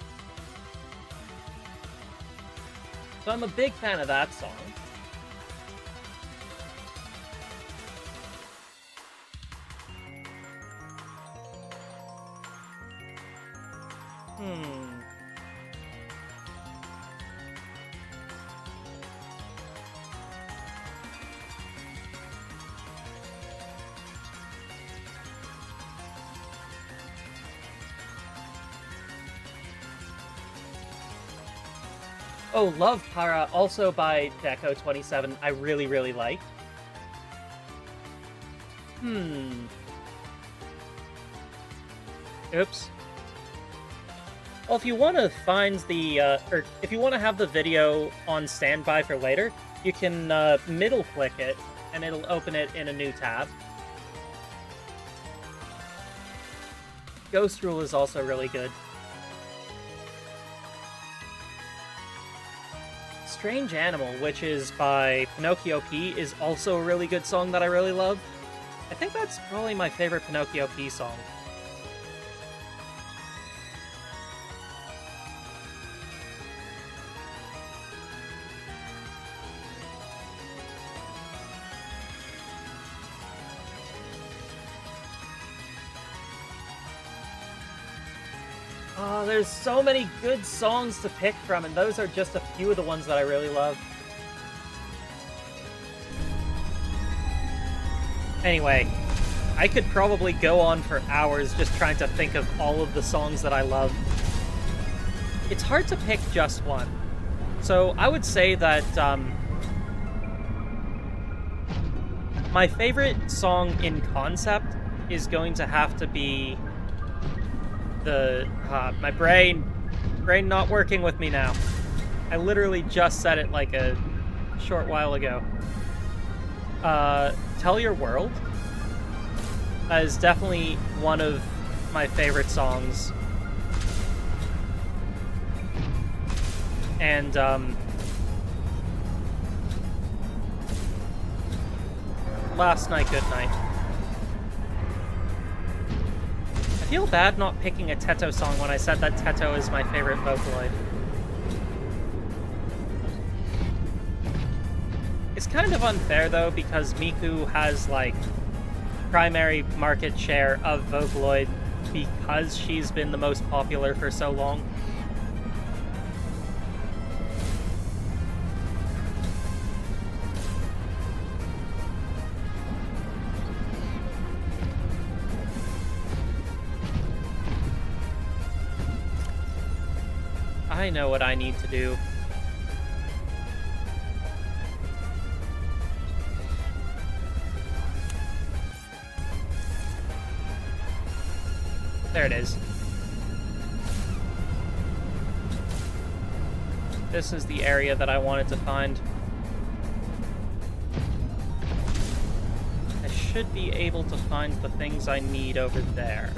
A: So I'm a big fan of that song. Oh, Love Para, also by Deco27, I really, really like. Oops. Well, if you want to find the, or if you want to have the video on standby for later, you can middle click it, and it'll open it in a new tab. Ghost Rule is also really good. Strange Animal, which is by Pinocchio P, is also a really good song that I really love. I think that's probably my favorite Pinocchio P song. Oh, there's so many good songs to pick from, and those are just a few of the ones that I really love. Anyway, I could probably go on for hours just trying to think of all of the songs that I love. It's hard to pick just one. So I would say that my favorite song in concept is going to have to be my brain not working with me now. I literally just said it like a short while ago. Tell Your World is definitely one of my favorite songs. And Last Night, Good Night. I feel bad not picking a Teto song when I said that Teto is my favorite Vocaloid. It's kind of unfair though, because Miku has like primary market share of Vocaloid because she's been the most popular for so long. I know what I need to do. There it is. This is the area that I wanted to find. I should be able to find the things I need over there.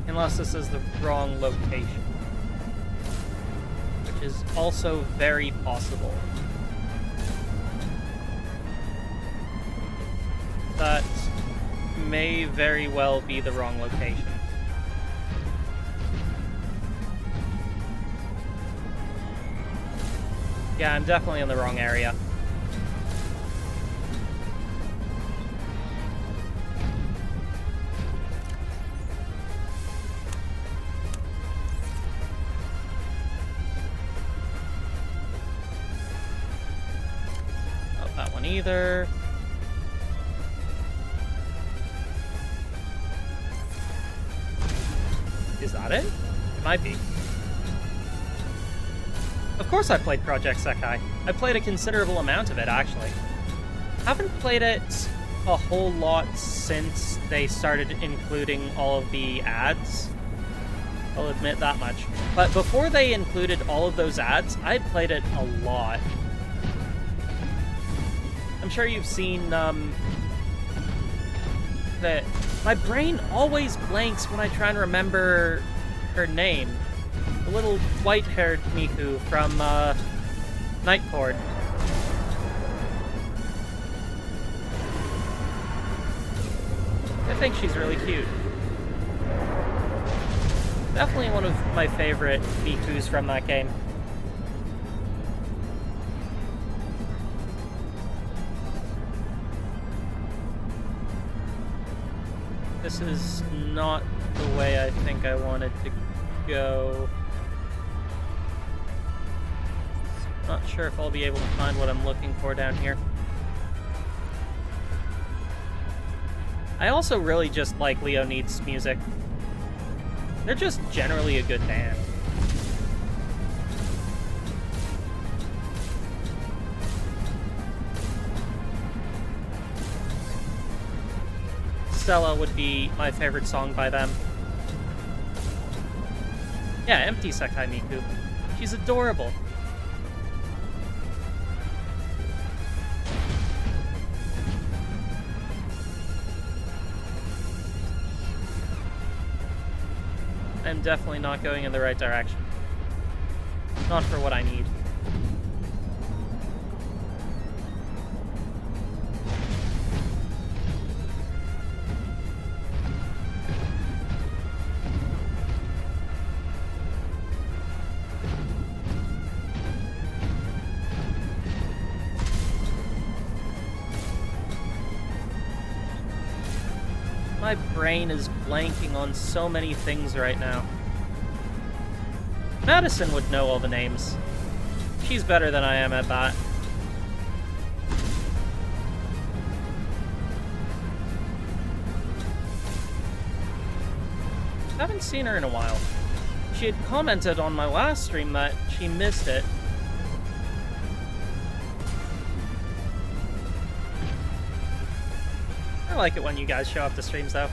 A: Unless this is the wrong location. Is also very possible. That may very well be the wrong location. Yeah, I'm definitely in the wrong area. Either. Is that it? It might be. Of course I played Project Sekai. I played a considerable amount of it, actually. Haven't played it a whole lot since they started including all of the ads. I'll admit that much. But before they included all of those ads, I had played it a lot. I'm sure you've seen, that my brain always blanks when I try and remember her name. The little white-haired Miku from, Night Court. I think she's really cute. Definitely one of my favorite Mikus from that game. This is not the way I think I wanted to go. Not sure if I'll be able to find what I'm looking for down here. I also really just like Leonid's music. They're just generally a good band. Stella would be my favorite song by them. Yeah, Empty Sekai Miku. She's adorable. I'm definitely not going in the right direction. Not for what I need. My brain is blanking on so many things right now. Madison would know all the names. She's better than I am at that. Haven't seen her in a while. She had commented on my last stream that she missed it. I like it when you guys show up to streams, though. It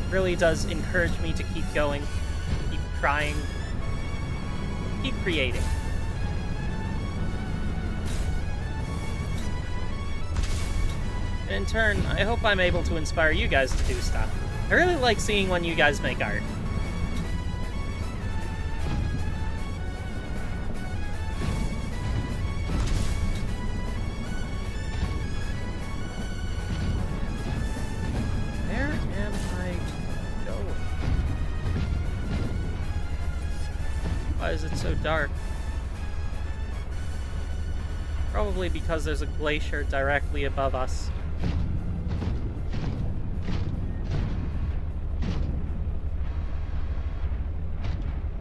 A: really does encourage me to keep going, keep trying, keep creating. And in turn, I hope I'm able to inspire you guys to do stuff. I really like seeing when you guys make art. Why is it so dark? Probably because there's a glacier directly above us.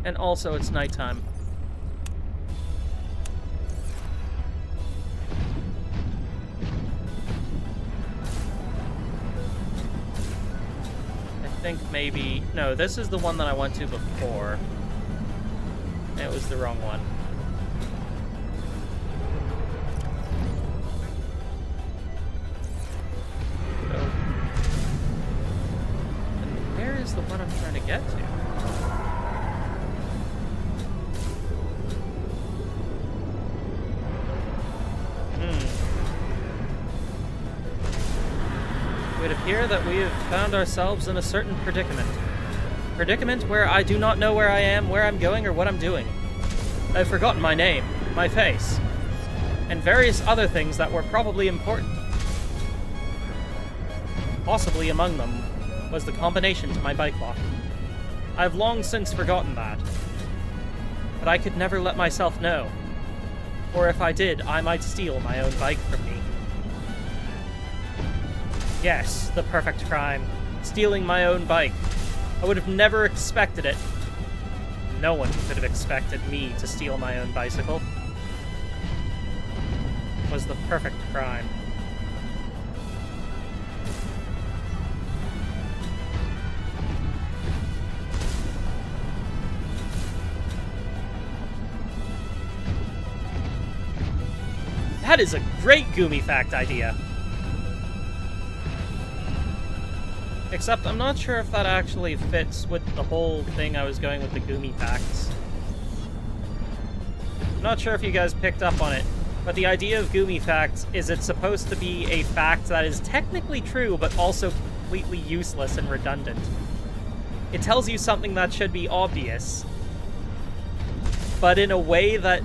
A: And also it's nighttime. I think maybe... No, this is the one that I went to before. It was the wrong one. So, and where is the one I'm trying to get to? It would appear that we have found ourselves in a certain predicament. Predicament where I do not know where I am, where I'm going, or what I'm doing. I've forgotten my name, my face, and various other things that were probably important. Possibly among them was the combination to my bike lock. I've long since forgotten that. But I could never let myself know. Or if I did, I might steal my own bike from me. Yes, the perfect crime. Stealing my own bike. I would have never expected it. No one could have expected me to steal my own bicycle. It was the perfect crime. That is a great Gumi Fact idea. Except I'm not sure if that actually fits with the whole thing I was going with the Gumi Facts. I'm not sure if you guys picked up on it, but the idea of Gumi Facts is it's supposed to be a fact that is technically true, but also completely useless and redundant. It tells you something that should be obvious, but in a way that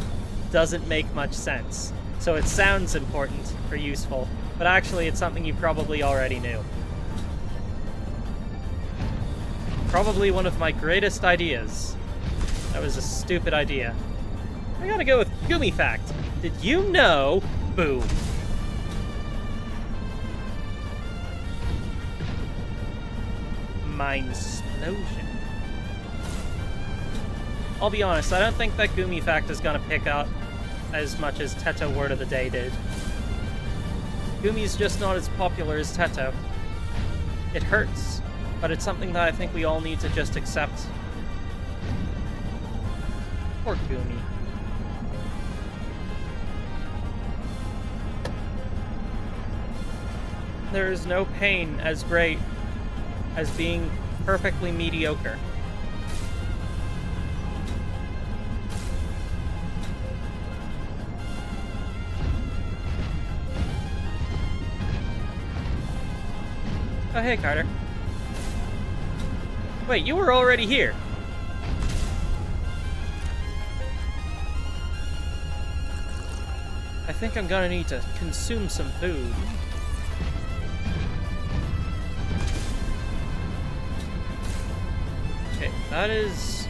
A: doesn't make much sense. So it sounds important or useful, but actually it's something you probably already knew. Probably one of my greatest ideas. That was a stupid idea. I gotta go with Gumi Fact. Did you know? Boom. Mindsplosion. I'll be honest, I don't think that Gumi Fact is gonna pick up as much as Teto Word of the Day did. Gumi's just not as popular as Teto. It hurts. But it's something that I think we all need to just accept. Poor Gumi. There is no pain as great as being perfectly mediocre. Oh, hey, Carter. Wait, you were already here. I think I'm gonna need to consume some food. Okay, that is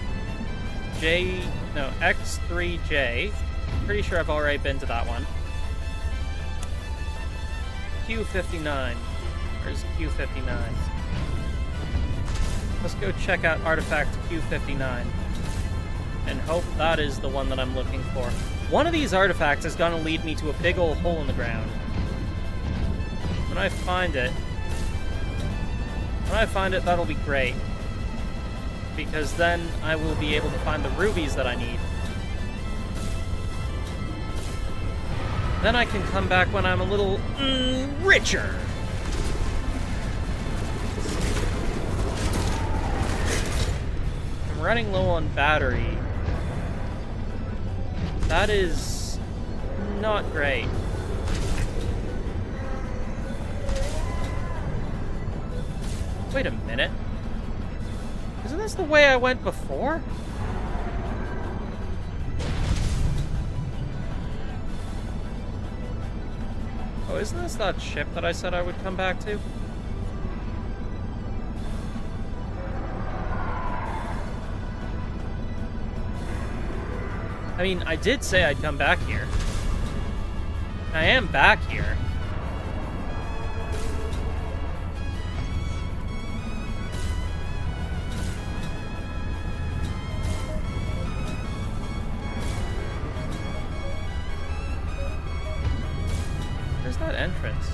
A: X3J. Pretty sure I've already been to that one. Q59. Where's Q59? Let's go check out Artifact Q59 and hope that is the one that I'm looking for. One of these artifacts is going to lead me to a big old hole in the ground. When I find it, that'll be great. Because then I will be able to find the rubies that I need. Then I can come back when I'm a little richer. I'm running low on battery. That is not great. Wait a minute. Isn't this the way I went before? Oh, isn't this that ship that I said I would come back to? I mean, I did say I'd come back here. I am back here. Where's that entrance?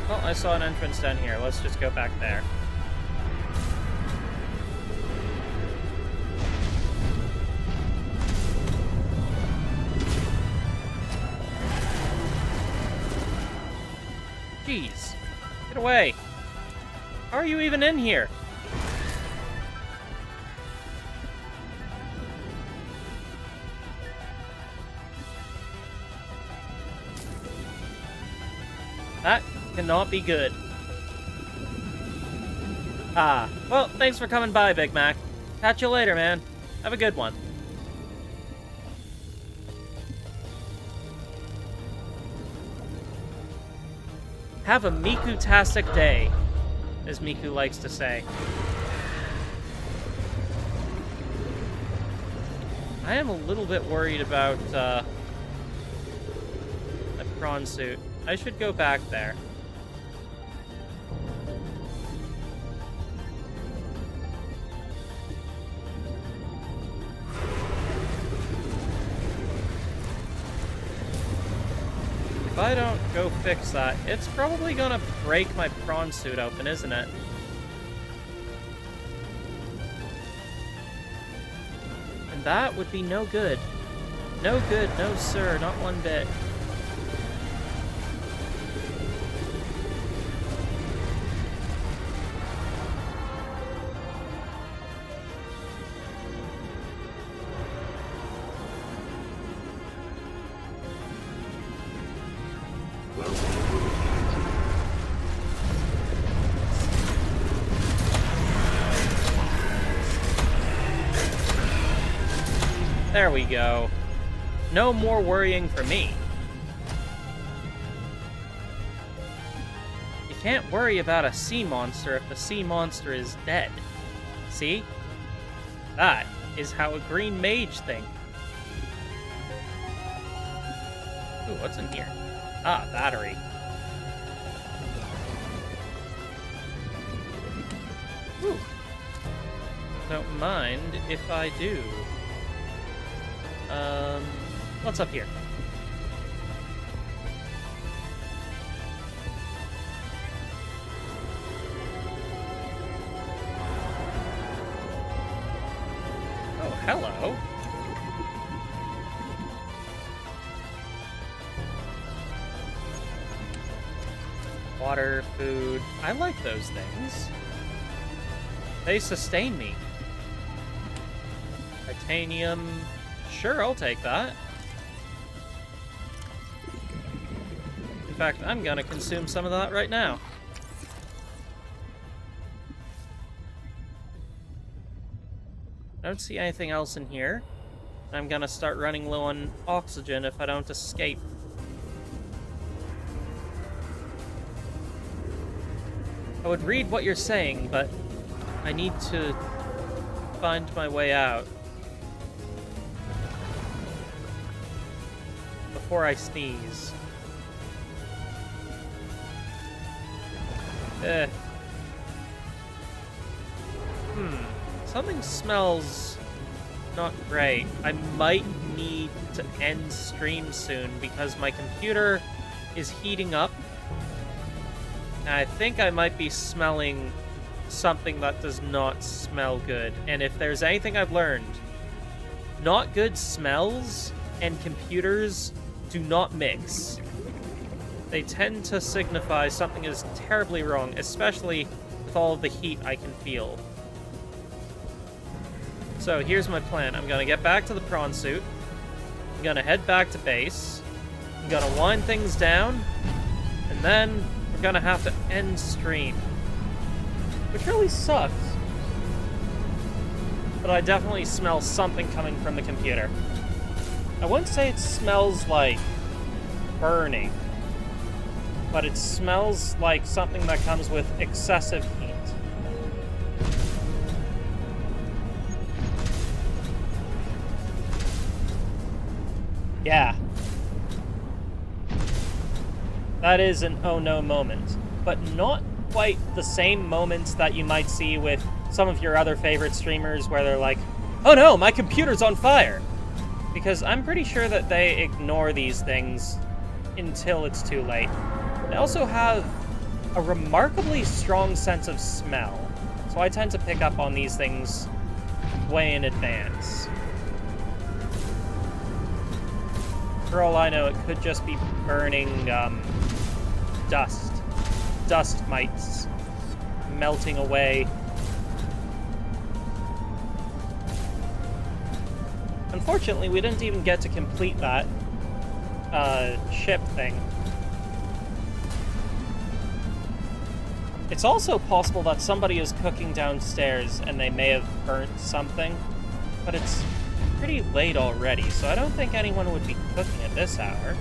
A: Well, I saw an entrance down here. Let's just go back there. Jeez. Get away. How are you even in here? That cannot be good. Ah, well, thanks for coming by, Big Mac. Catch you later, man. Have a good one. Have a Miku-tastic day, as Miku likes to say. I am a little bit worried about, a prawn suit. I should go back there. If I don't go fix that, it's probably gonna break my prawn suit open, isn't it? And that would be no good. No good, no sir, not one bit. There we go. No more worrying for me. You can't worry about a sea monster if the sea monster is dead. See? That is how a green mage thinks. Ooh, what's in here? Ah, battery. Ooh. Don't mind if I do. What's up here? Oh, hello. Water, food. I like those things. They sustain me. Titanium. Sure, I'll take that. In fact, I'm gonna consume some of that right now. I don't see anything else in here. I'm gonna start running low on oxygen if I don't escape. I would read what you're saying, but I need to find my way out before I sneeze. Something smells not great. I might need to end stream soon because my computer is heating up. And I think I might be smelling something that does not smell good. And if there's anything I've learned, not good smells and computers do not mix. They tend to signify something is terribly wrong, especially with all of the heat I can feel. So here's my plan. I'm gonna get back to the prawn suit. I'm gonna head back to base. I'm gonna wind things down. And then we're gonna have to end stream. Which really sucks. But I definitely smell something coming from the computer. I wouldn't say it smells like burning, but it smells like something that comes with excessive heat. Yeah. That is an oh no moment, but not quite the same moments that you might see with some of your other favorite streamers where they're like, oh no, my computer's on fire! Because I'm pretty sure that they ignore these things until it's too late. They also have a remarkably strong sense of smell, so I tend to pick up on these things way in advance. For all I know, it could just be burning, dust. Dust mites melting away. Unfortunately, we didn't even get to complete that, ship thing. It's also possible that somebody is cooking downstairs and they may have burnt something, but it's pretty late already, so I don't think anyone would be cooking at this hour.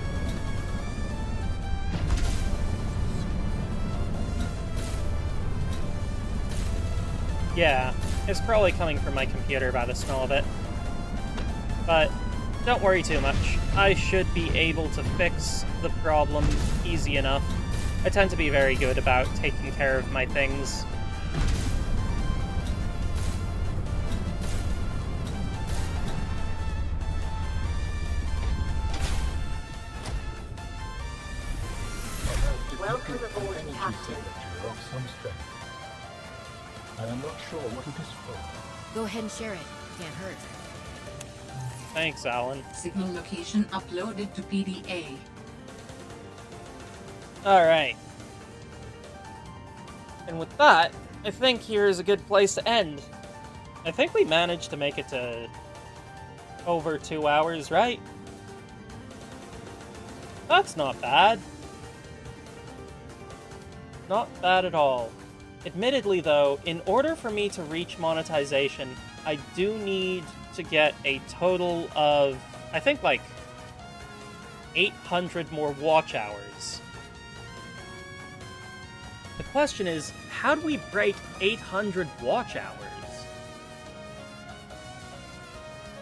A: Yeah, it's probably coming from my computer by the smell of it. But don't worry too much. I should be able to fix the problem easy enough. I tend to be very good about taking care of my things.
B: Welcome aboard, Captain.
C: Of some strength. I am not sure what it is for.
D: Go ahead and share it. Can't hurt.
A: Thanks, Alan.
B: Signal location uploaded to PDA.
A: Alright. And with that, I think here is a good place to end. I think we managed to make it to over 2 hours, right? That's not bad. Not bad at all. Admittedly, though, in order for me to reach monetization, I do need to get a total of, I think, like, 800 more watch hours. The question is, how do we break 800 watch hours?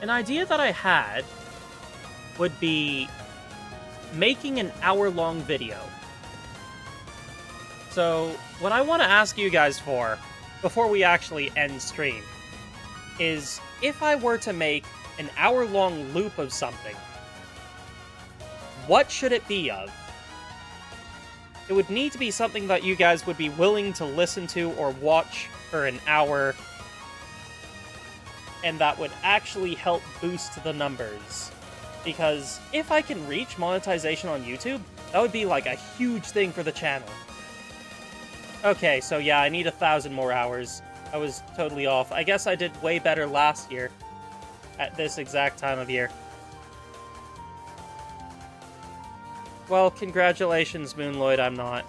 A: An idea that I had would be making an hour-long video. So, what I want to ask you guys for, before we actually end stream, is if I were to make an hour-long loop of something, what should it be of? It would need to be something that you guys would be willing to listen to or watch for an hour, and that would actually help boost the numbers. Because if I can reach monetization on YouTube, that would be like a huge thing for the channel. Okay, so yeah, I need 1,000 more hours. I was totally off. I guess I did way better last year at this exact time of year. Well, congratulations, Moonloid, I'm not.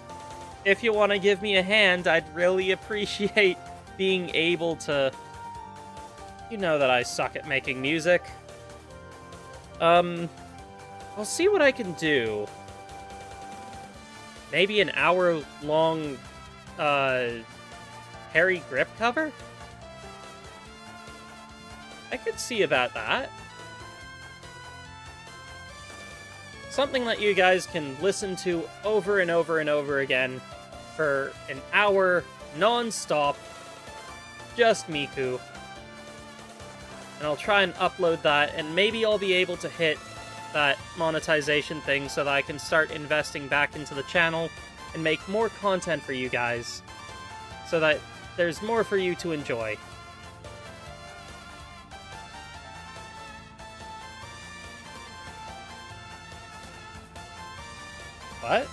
A: If you want to give me a hand, I'd really appreciate being able to... You know that I suck at making music. I'll see what I can do. Maybe an hour-long, Harry grip cover? I could see about that. Something that you guys can listen to over and over and over again for an hour, non-stop, just Miku. And I'll try and upload that, and maybe I'll be able to hit that monetization thing so that I can start investing back into the channel and make more content for you guys, so that there's more for you to enjoy. What?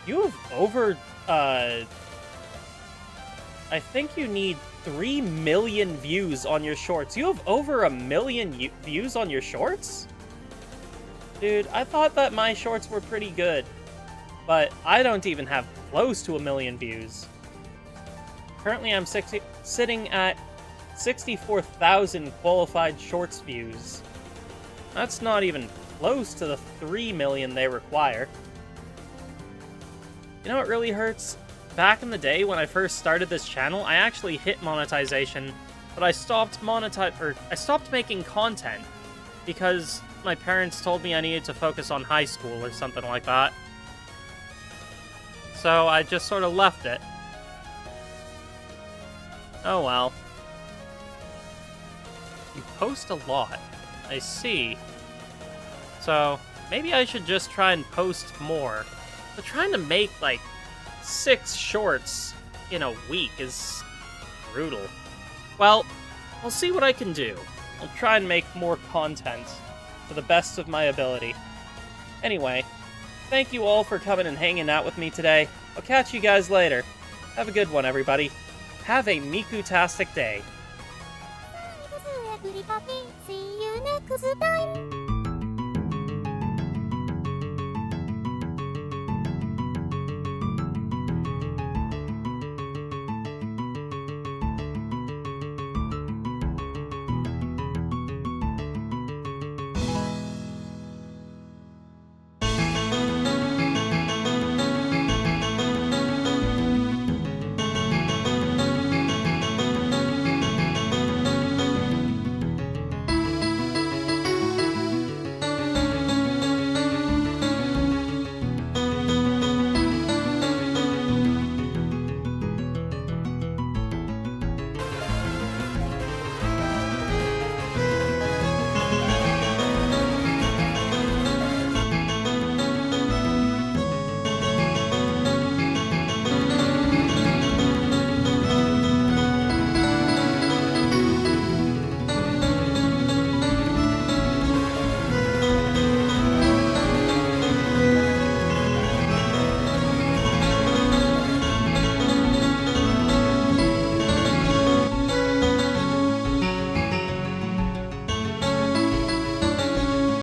A: You have over, I think you need 3 million views on your shorts. You have over 1 million views on your shorts? Dude, I thought that my shorts were pretty good, but I don't even have close to 1 million views. Currently, I'm sitting at 64,000 qualified shorts views. That's not even close to the 3 million they require. You know what really hurts? Back in the day when I first started this channel, I actually hit monetization, but I stopped making content because my parents told me I needed to focus on high school or something like that. So I just sort of left it. Oh well. You post a lot. I see. So maybe I should just try and post more. But trying to make, like, 6 shorts in a week is brutal. Well, I'll see what I can do. I'll try and make more content to the best of my ability. Anyway, thank you all for coming and hanging out with me today. I'll catch you guys later. Have a good one, everybody. Have a Miku-tastic day.
F: Everybody, see you next time.